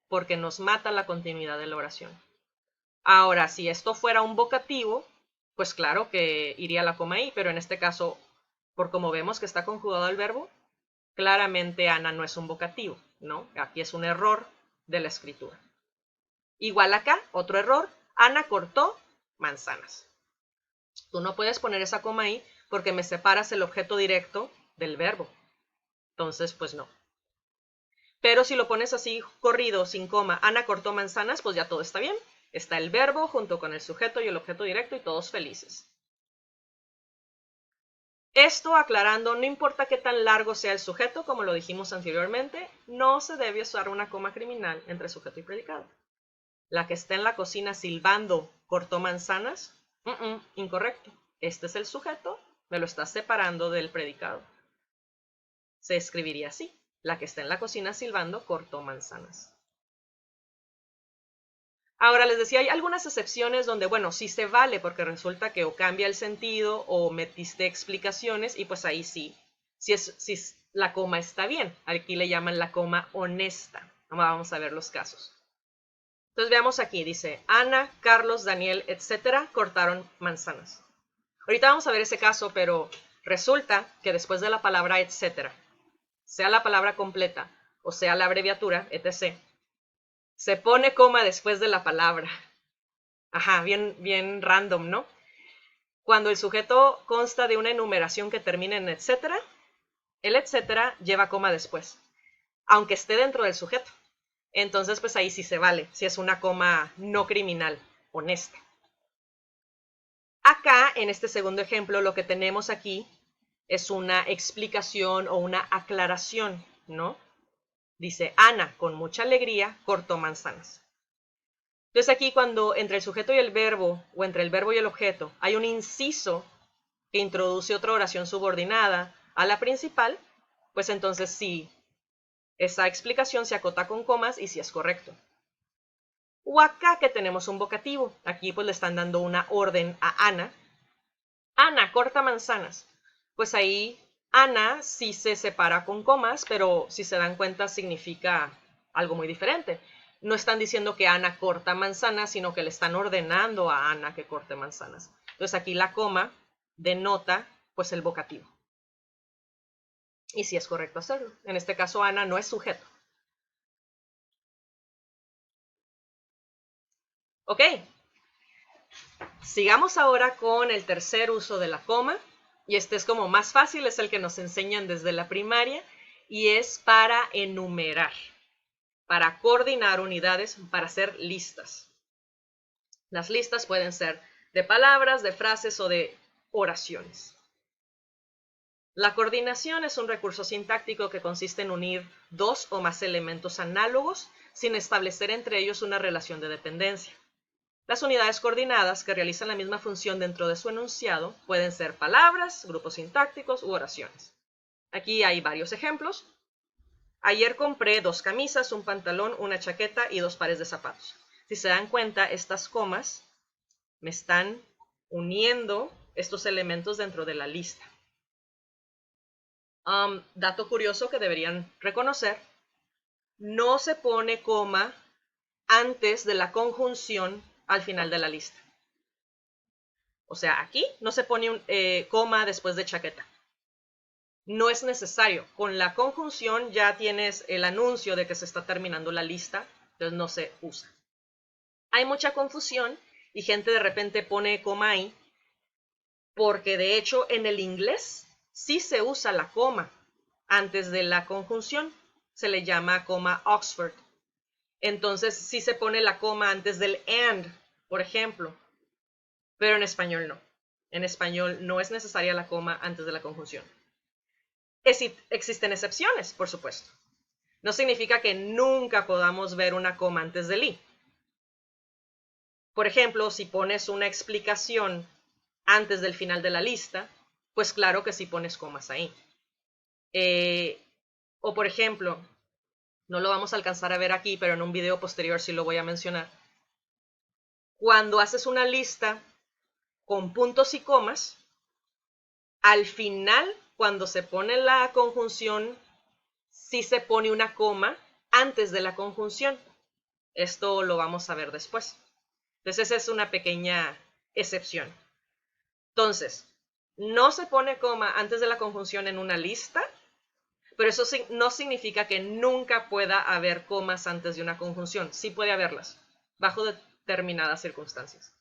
porque nos mata la continuidad de la oración. Ahora, si esto fuera un vocativo, pues claro que iría la coma ahí, pero en este caso, por como vemos que está conjugado el verbo, claramente Ana no es un vocativo, ¿no? Aquí es un error de la escritura. Igual acá, otro error. Ana cortó manzanas. Tú no puedes poner esa coma ahí porque me separas el objeto directo del verbo. Entonces, pues no. Pero si lo pones así corrido, sin coma, Ana cortó manzanas, pues ya todo está bien. Está el verbo junto con el sujeto y el objeto directo y todos felices. Esto aclarando, no importa qué tan largo sea el sujeto, como lo dijimos anteriormente, no se debe usar una coma criminal entre sujeto y predicado. La que está en la cocina silbando cortó manzanas, incorrecto. Este es el sujeto, me lo estás separando del predicado. Se escribiría así. La que está en la cocina silbando cortó manzanas. Ahora les decía, hay algunas excepciones donde, bueno, sí se vale porque resulta que o cambia el sentido o metiste explicaciones y pues ahí sí, si la coma está bien. Aquí le llaman la coma honesta. Vamos a ver los casos. Entonces veamos aquí, dice, Ana, Carlos, Daniel, etcétera, cortaron manzanas. Ahorita vamos a ver ese caso, pero resulta que después de la palabra etcétera, sea la palabra completa o sea la abreviatura, etc., se pone coma después de la palabra. Ajá, bien random, ¿no? Cuando el sujeto consta de una enumeración que termina en etcétera, el etcétera lleva coma después, aunque esté dentro del sujeto. Entonces, pues ahí sí se vale, si es una coma no criminal, honesta. Acá, en este segundo ejemplo, lo que tenemos aquí es una explicación o una aclaración, ¿no? Dice, Ana, con mucha alegría, cortó manzanas. Entonces aquí cuando entre el sujeto y el verbo, o entre el verbo y el objeto, hay un inciso que introduce otra oración subordinada a la principal, pues entonces sí, esa explicación se acota con comas y sí es correcto. O acá que tenemos un vocativo, aquí pues le están dando una orden a Ana. Ana, corta manzanas. Pues ahí Ana sí se separa con comas, pero si se dan cuenta significa algo muy diferente. No están diciendo que Ana corta manzanas, sino que le están ordenando a Ana que corte manzanas. Entonces aquí la coma denota pues el vocativo. Y sí es correcto hacerlo. En este caso Ana no es sujeto. Ok. Sigamos ahora con el tercer uso de la coma. Y este es como más fácil, es el que nos enseñan desde la primaria. Y es para enumerar, para coordinar unidades, para hacer listas. Las listas pueden ser de palabras, de frases o de oraciones. La coordinación es un recurso sintáctico que consiste en unir dos o más elementos análogos sin establecer entre ellos una relación de dependencia. Las unidades coordinadas que realizan la misma función dentro de su enunciado pueden ser palabras, grupos sintácticos u oraciones. Aquí hay varios ejemplos. Ayer compré 2 camisas, un pantalón, una chaqueta y 2 pares de zapatos. Si se dan cuenta, estas comas me están uniendo estos elementos dentro de la lista. Dato curioso que deberían reconocer, no se pone coma antes de la conjunción al final de la lista. O sea, aquí no se pone coma después de chaqueta. No es necesario. Con la conjunción ya tienes el anuncio de que se está terminando la lista, entonces no se usa. Hay mucha confusión y gente de repente pone coma ahí, porque de hecho en el inglés sí se usa la coma antes de la conjunción. Se le llama coma Oxford. Entonces sí se pone la coma antes del and, por ejemplo, pero en español no. En español no es necesaria la coma antes de la conjunción. Existen excepciones, por supuesto. No significa que nunca podamos ver una coma antes del i. Por ejemplo, si pones una explicación antes del final de la lista, pues claro que sí pones comas ahí. O por ejemplo, no lo vamos a alcanzar a ver aquí, pero en un video posterior sí lo voy a mencionar. Cuando haces una lista con puntos y comas, al final, cuando se pone la conjunción, sí se pone una coma antes de la conjunción. Esto lo vamos a ver después. Entonces, esa es una pequeña excepción. Entonces, no se pone coma antes de la conjunción en una lista, pero eso no significa que nunca pueda haber comas antes de una conjunción. Sí puede haberlas, bajo determinadas circunstancias.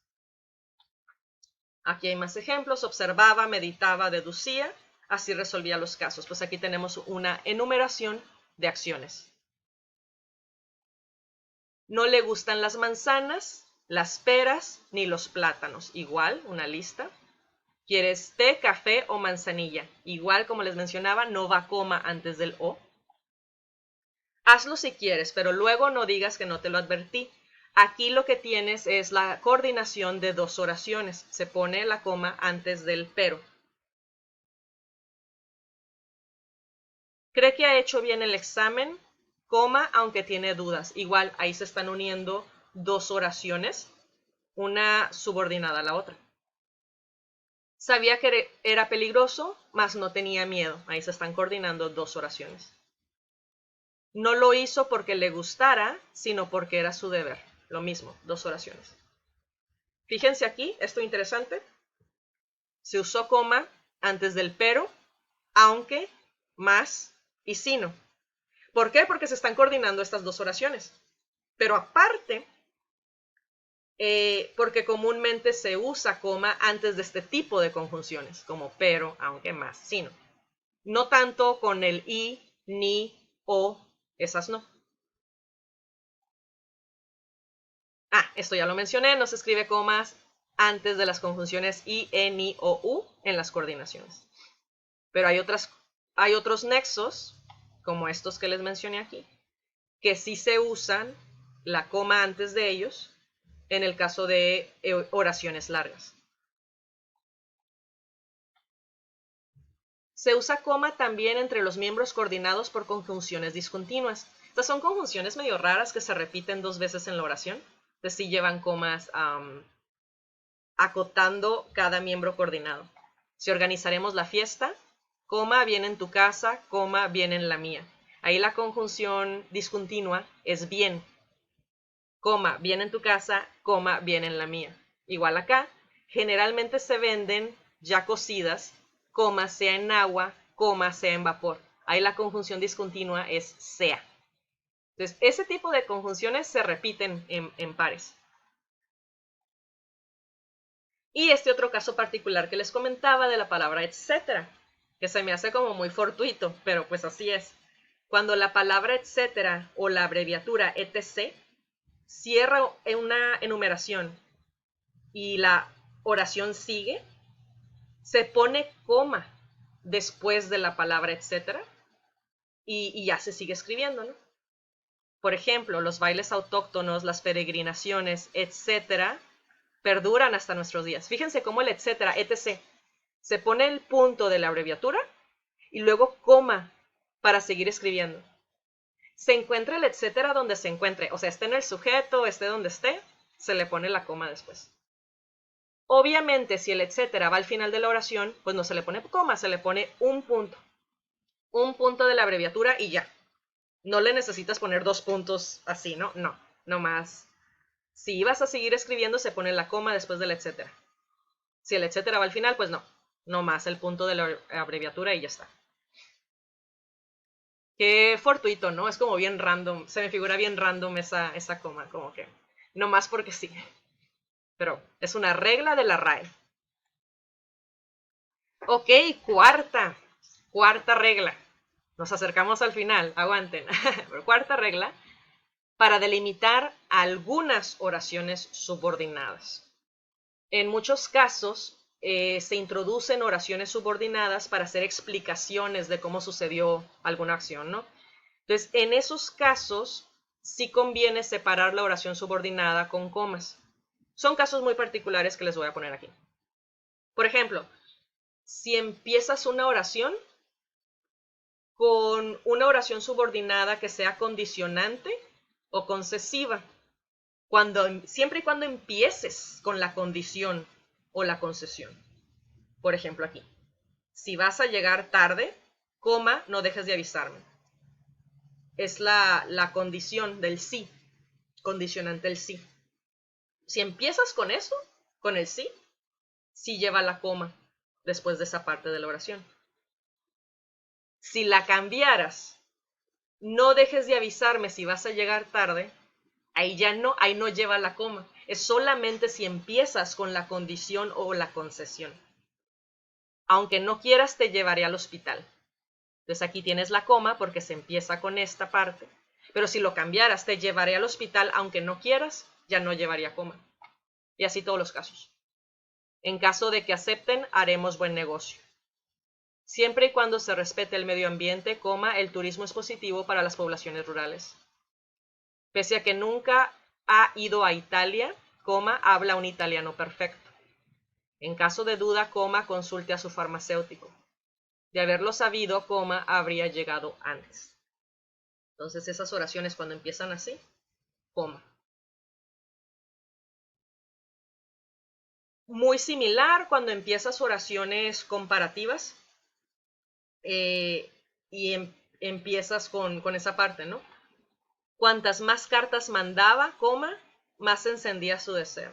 Aquí hay más ejemplos. Observaba, meditaba, deducía, así resolvía los casos. Pues aquí tenemos una enumeración de acciones. No le gustan las manzanas, las peras, ni los plátanos. Igual, una lista. ¿Quieres té, café o manzanilla? Igual, como les mencionaba, no va coma antes del o. Hazlo si quieres, pero luego no digas que no te lo advertí. Aquí lo que tienes es la coordinación de dos oraciones. Se pone la coma antes del pero. ¿Cree que ha hecho bien el examen? Coma, aunque tiene dudas. Igual, ahí se están uniendo dos oraciones, una subordinada a la otra. Sabía que era peligroso, mas no tenía miedo. Ahí se están coordinando dos oraciones. No lo hizo porque le gustara, sino porque era su deber. Lo mismo, dos oraciones. Fíjense aquí, esto interesante. Se usó coma antes del pero, aunque, más y sino. ¿Por qué? Porque se están coordinando estas dos oraciones. Pero aparte, porque comúnmente se usa coma antes de este tipo de conjunciones, como pero, aunque, más, sino. No tanto con el y, ni, o, esas no. Esto ya lo mencioné, no se escribe comas antes de las conjunciones i, ni o u en las coordinaciones. Pero hay otros nexos, como estos que les mencioné aquí, que sí se usan la coma antes de ellos en el caso de oraciones largas. Se usa coma también entre los miembros coordinados por conjunciones discontinuas. Estas son conjunciones medio raras que se repiten dos veces en la oración. Entonces sí llevan comas acotando cada miembro coordinado. Si organizaremos la fiesta, coma, bien en tu casa, coma, bien en la mía. Ahí la conjunción discontinua es bien, coma, bien en tu casa, coma, bien en la mía. Igual acá, generalmente se venden ya cocidas, coma, sea en agua, coma, sea en vapor. Ahí la conjunción discontinua es sea. Entonces, ese tipo de conjunciones se repiten en pares. Y este otro caso particular que les comentaba de la palabra etcétera, que se me hace como muy fortuito, pero pues así es. Cuando la palabra etcétera o la abreviatura etc cierra una enumeración y la oración sigue, se pone coma después de la palabra etcétera y ya se sigue escribiendo, ¿no? Por ejemplo, los bailes autóctonos, las peregrinaciones, etcétera, perduran hasta nuestros días. Fíjense cómo el etcétera, etc. Se pone el punto de la abreviatura y luego coma para seguir escribiendo. Se encuentra el etcétera donde se encuentre, o sea, esté en el sujeto, esté donde esté, se le pone la coma después. Obviamente, si el etcétera va al final de la oración, pues no se le pone coma, se le pone un punto de la abreviatura y ya. No le necesitas poner dos puntos así, ¿no? No más. Si ibas a seguir escribiendo, se pone la coma después del etcétera. Si el etcétera va al final, pues no más el punto de la abreviatura y ya está. Qué fortuito, ¿no? Es como bien random, se me figura bien random esa coma, como que no más porque sí. Pero es una regla de la RAE. Ok, cuarta regla. Nos acercamos al final, aguanten. Cuarta regla, para delimitar algunas oraciones subordinadas. En muchos casos se introducen oraciones subordinadas para hacer explicaciones de cómo sucedió alguna acción, ¿no? Entonces, en esos casos sí conviene separar la oración subordinada con comas. Son casos muy particulares que les voy a poner aquí. Por ejemplo, si empiezas una oración con una oración subordinada que sea condicionante o concesiva, siempre y cuando empieces con la condición o la concesión. Por ejemplo, aquí, si vas a llegar tarde, coma, no dejes de avisarme. Es la condición del sí, condicionante el sí. Si empiezas con eso, con el sí, sí lleva la coma después de esa parte de la oración. Si la cambiaras, no dejes de avisarme si vas a llegar tarde, ahí no lleva la coma. Es solamente si empiezas con la condición o la concesión. Aunque no quieras, te llevaré al hospital. Entonces aquí tienes la coma porque se empieza con esta parte. Pero si lo cambiaras, te llevaré al hospital, aunque no quieras, ya no llevaría coma. Y así todos los casos. En caso de que acepten, haremos buen negocio. Siempre y cuando se respete el medio ambiente, el turismo es positivo para las poblaciones rurales. Pese a que nunca ha ido a Italia, habla un italiano perfecto. En caso de duda, consulte a su farmacéutico. De haberlo sabido, habría llegado antes. Entonces esas oraciones cuando empiezan así, Muy similar cuando empiezas oraciones comparativas y empiezas con esa parte, ¿no? Cuantas más cartas mandaba, más encendía su deseo.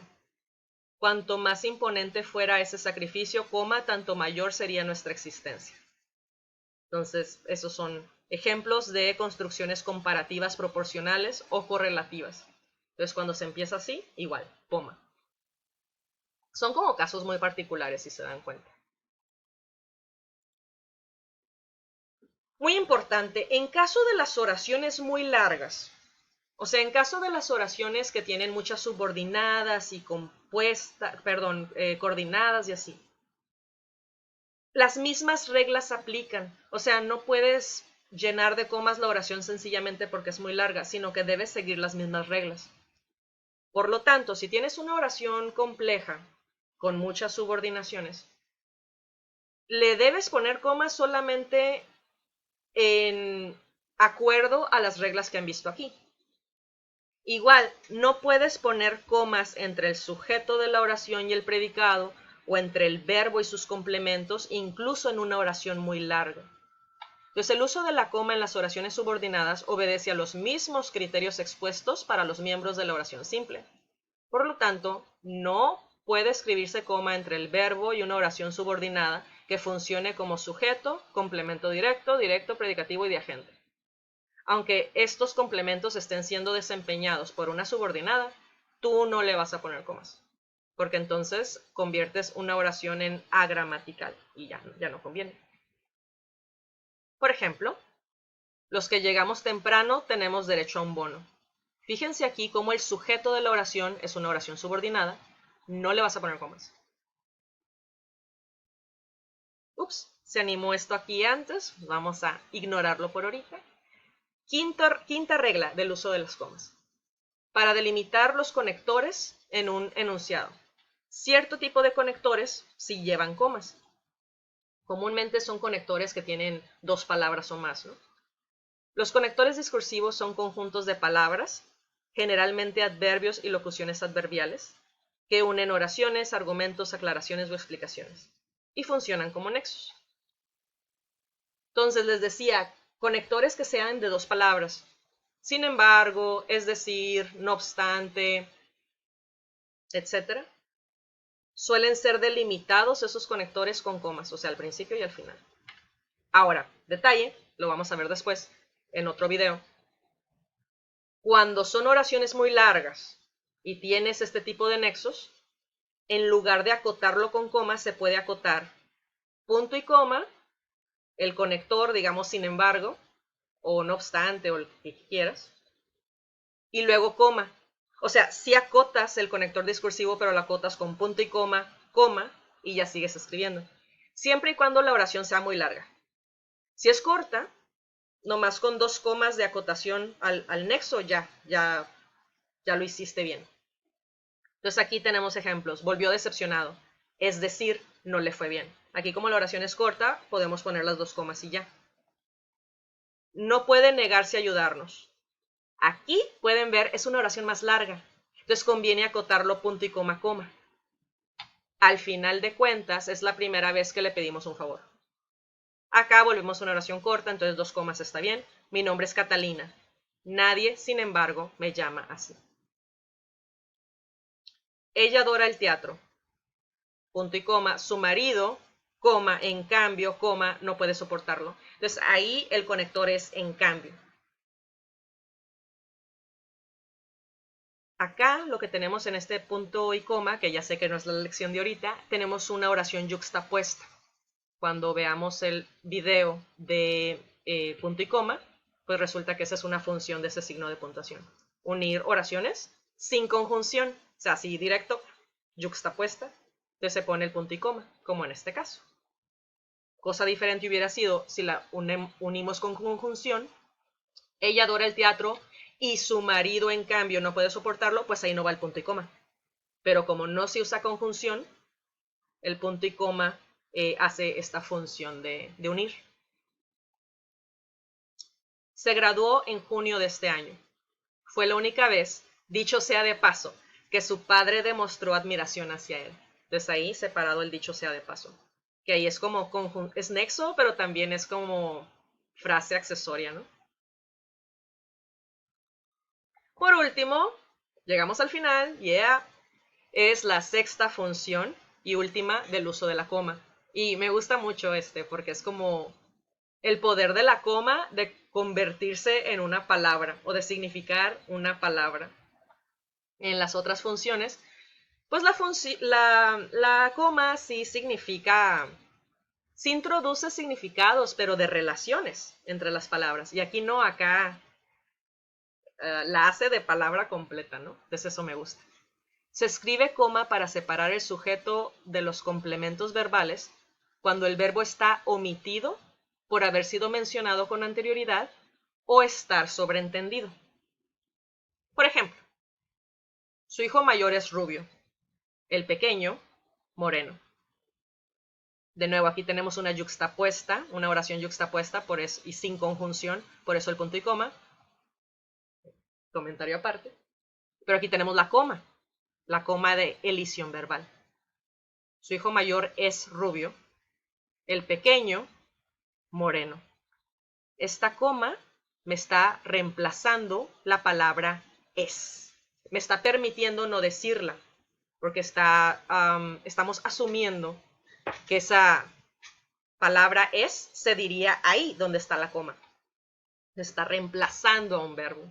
Cuanto más imponente fuera ese sacrificio, tanto mayor sería nuestra existencia. Entonces, esos son ejemplos de construcciones comparativas proporcionales o correlativas. Entonces, cuando se empieza así, igual, Son como casos muy particulares, si se dan cuenta. Muy importante, en caso de las oraciones muy largas, o sea, en caso de las oraciones que tienen muchas subordinadas y coordinadas y así, las mismas reglas aplican. O sea, no puedes llenar de comas la oración sencillamente porque es muy larga, sino que debes seguir las mismas reglas. Por lo tanto, si tienes una oración compleja con muchas subordinaciones, le debes poner comas solamente en acuerdo a las reglas que han visto aquí. Igual, no puedes poner comas entre el sujeto de la oración y el predicado, o entre el verbo y sus complementos, incluso en una oración muy larga. Entonces, el uso de la coma en las oraciones subordinadas obedece a los mismos criterios expuestos para los miembros de la oración simple. Por lo tanto, no puede escribirse coma entre el verbo y una oración subordinada que funcione como sujeto, complemento directo, predicativo y de agente. Aunque estos complementos estén siendo desempeñados por una subordinada, tú no le vas a poner comas, porque entonces conviertes una oración en agramatical y ya no conviene. Por ejemplo, los que llegamos temprano tenemos derecho a un bono. Fíjense aquí cómo el sujeto de la oración es una oración subordinada, no le vas a poner comas. Ups, se animó esto aquí antes, vamos a ignorarlo por ahorita. Quinta regla del uso de las comas. Para delimitar los conectores en un enunciado. Cierto tipo de conectores sí llevan comas. Comúnmente son conectores que tienen dos palabras o más, ¿no? Los conectores discursivos son conjuntos de palabras, generalmente adverbios y locuciones adverbiales, que unen oraciones, argumentos, aclaraciones o explicaciones, y funcionan como nexos. Entonces les decía, conectores que sean de dos palabras. Sin embargo, es decir, no obstante, etc. Suelen ser delimitados esos conectores con comas, o sea, al principio y al final. Ahora, detalle, lo vamos a ver después, en otro video. Cuando son oraciones muy largas y tienes este tipo de nexos, en lugar de acotarlo con comas, se puede acotar punto y coma, el conector, digamos, sin embargo, o no obstante, o el que quieras, y luego coma. O sea, si acotas el conector discursivo, pero lo acotas con punto y coma, y ya sigues escribiendo. Siempre y cuando la oración sea muy larga. Si es corta, nomás con dos comas de acotación al nexo, ya lo hiciste bien. Entonces aquí tenemos ejemplos. Volvió decepcionado. Es decir, no le fue bien. Aquí como la oración es corta, podemos poner las dos comas y ya. No puede negarse a ayudarnos. Aquí pueden ver, es una oración más larga. Entonces conviene acotarlo punto y coma. Al final de cuentas, es la primera vez que le pedimos un favor. Acá volvemos a una oración corta, entonces dos comas está bien. Mi nombre es Catalina. Nadie, sin embargo, me llama así. Ella adora el teatro. Punto y coma. Su marido, en cambio, no puede soportarlo. Entonces ahí el conector es en cambio. acá lo que tenemos en este punto y coma, que ya sé que no es la lección de ahorita, tenemos una oración yuxtapuesta. Cuando veamos el video de punto y coma, pues resulta que esa es una función de ese signo de puntuación. Unir oraciones sin conjunción, o sea, así directo, yuxtapuesta, entonces se pone el punto y coma, como en este caso. Cosa diferente hubiera sido si la unimos con conjunción. Ella adora el teatro y su marido, en cambio, no puede soportarlo, pues ahí no va el punto y coma. Pero como no se usa conjunción, el punto y coma hace esta función de unir. Se graduó en junio de este año. Fue la única vez, dicho sea de paso, que su padre demostró admiración hacia él. Entonces ahí separado el dicho sea de paso. Que ahí es como es nexo, pero también es como frase accesoria, ¿no? Por último, llegamos al final, es la sexta función y última del uso de la coma. Y me gusta mucho porque es como el poder de la coma de convertirse en una palabra o de significar una palabra. En las otras funciones, pues la coma sí significa, sí introduce significados, pero de relaciones entre las palabras. Y aquí no, acá la hace de palabra completa, ¿no? Entonces eso me gusta. Se escribe coma para separar el sujeto de los complementos verbales cuando el verbo está omitido por haber sido mencionado con anterioridad o estar sobreentendido. Por ejemplo, su hijo mayor es rubio, el pequeño, moreno. De nuevo, aquí tenemos una yuxtapuesta, una oración yuxtapuesta y sin conjunción, por eso el punto y coma. Comentario aparte. Pero aquí tenemos la coma de elisión verbal. Su hijo mayor es rubio, el pequeño, moreno. Esta coma me está reemplazando la palabra es. Me está permitiendo no decirla, porque estamos asumiendo que esa palabra es se diría ahí donde está la coma. Está reemplazando a un verbo.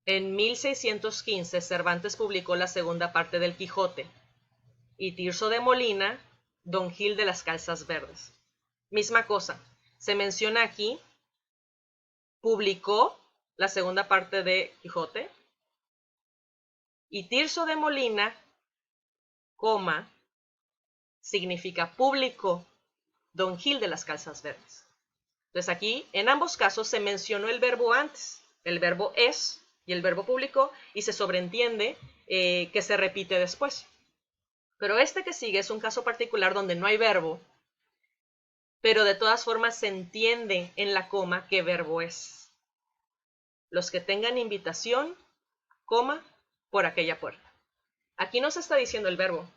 En 1615 Cervantes publicó la segunda parte del Quijote y Tirso de Molina, Don Gil de las Calzas Verdes. Misma cosa, se menciona aquí, publicó la segunda parte de Quijote y Tirso de Molina, coma, significa publicó Don Gil de las Calzas Verdes. Entonces aquí, en ambos casos, se mencionó el verbo antes, el verbo es y el verbo publicó, y se sobreentiende que se repite después. Pero este que sigue es un caso particular donde no hay verbo, pero de todas formas se entiende en la coma qué verbo es. Los que tengan invitación, coma, por aquella puerta. Aquí no se está diciendo el verbo,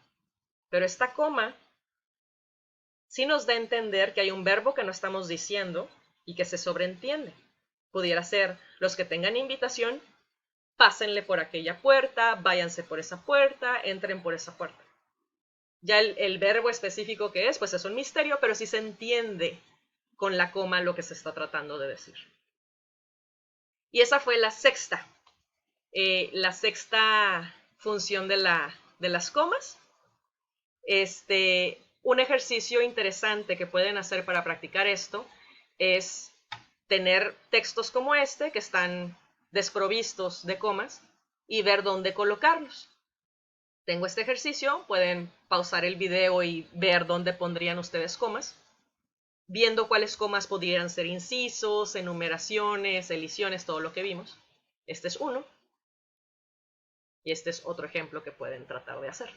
pero esta coma sí nos da a entender que hay un verbo que no estamos diciendo y que se sobreentiende. Pudiera ser, los que tengan invitación, pásenle por aquella puerta, váyanse por esa puerta, entren por esa puerta. Ya el verbo específico que es, pues es un misterio, pero sí se entiende con la coma lo que se está tratando de decir. Y esa fue la sexta función de las comas. Un ejercicio interesante que pueden hacer para practicar esto es tener textos como este que están desprovistos de comas y ver dónde colocarlos. Tengo este ejercicio, pueden pausar el video y ver dónde pondrían ustedes comas, viendo cuáles comas podrían ser incisos, enumeraciones, elisiones, todo lo que vimos. Este es uno. Y este es otro ejemplo que pueden tratar de hacer.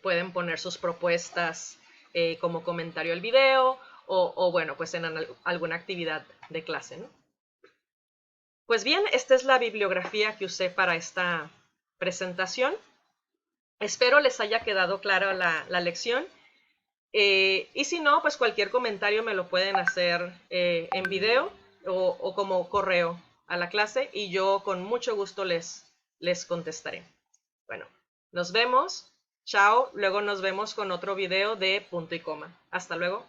Pueden poner sus propuestas como comentario al video o bueno, pues en alguna actividad de clase, ¿no? Pues bien, esta es la bibliografía que usé para esta presentación. Espero les haya quedado clara la lección. Y si no, pues cualquier comentario me lo pueden hacer en video o como correo a la clase y yo con mucho gusto les contestaré. Bueno, nos vemos. Chao. Luego nos vemos con otro video de punto y coma. Hasta luego.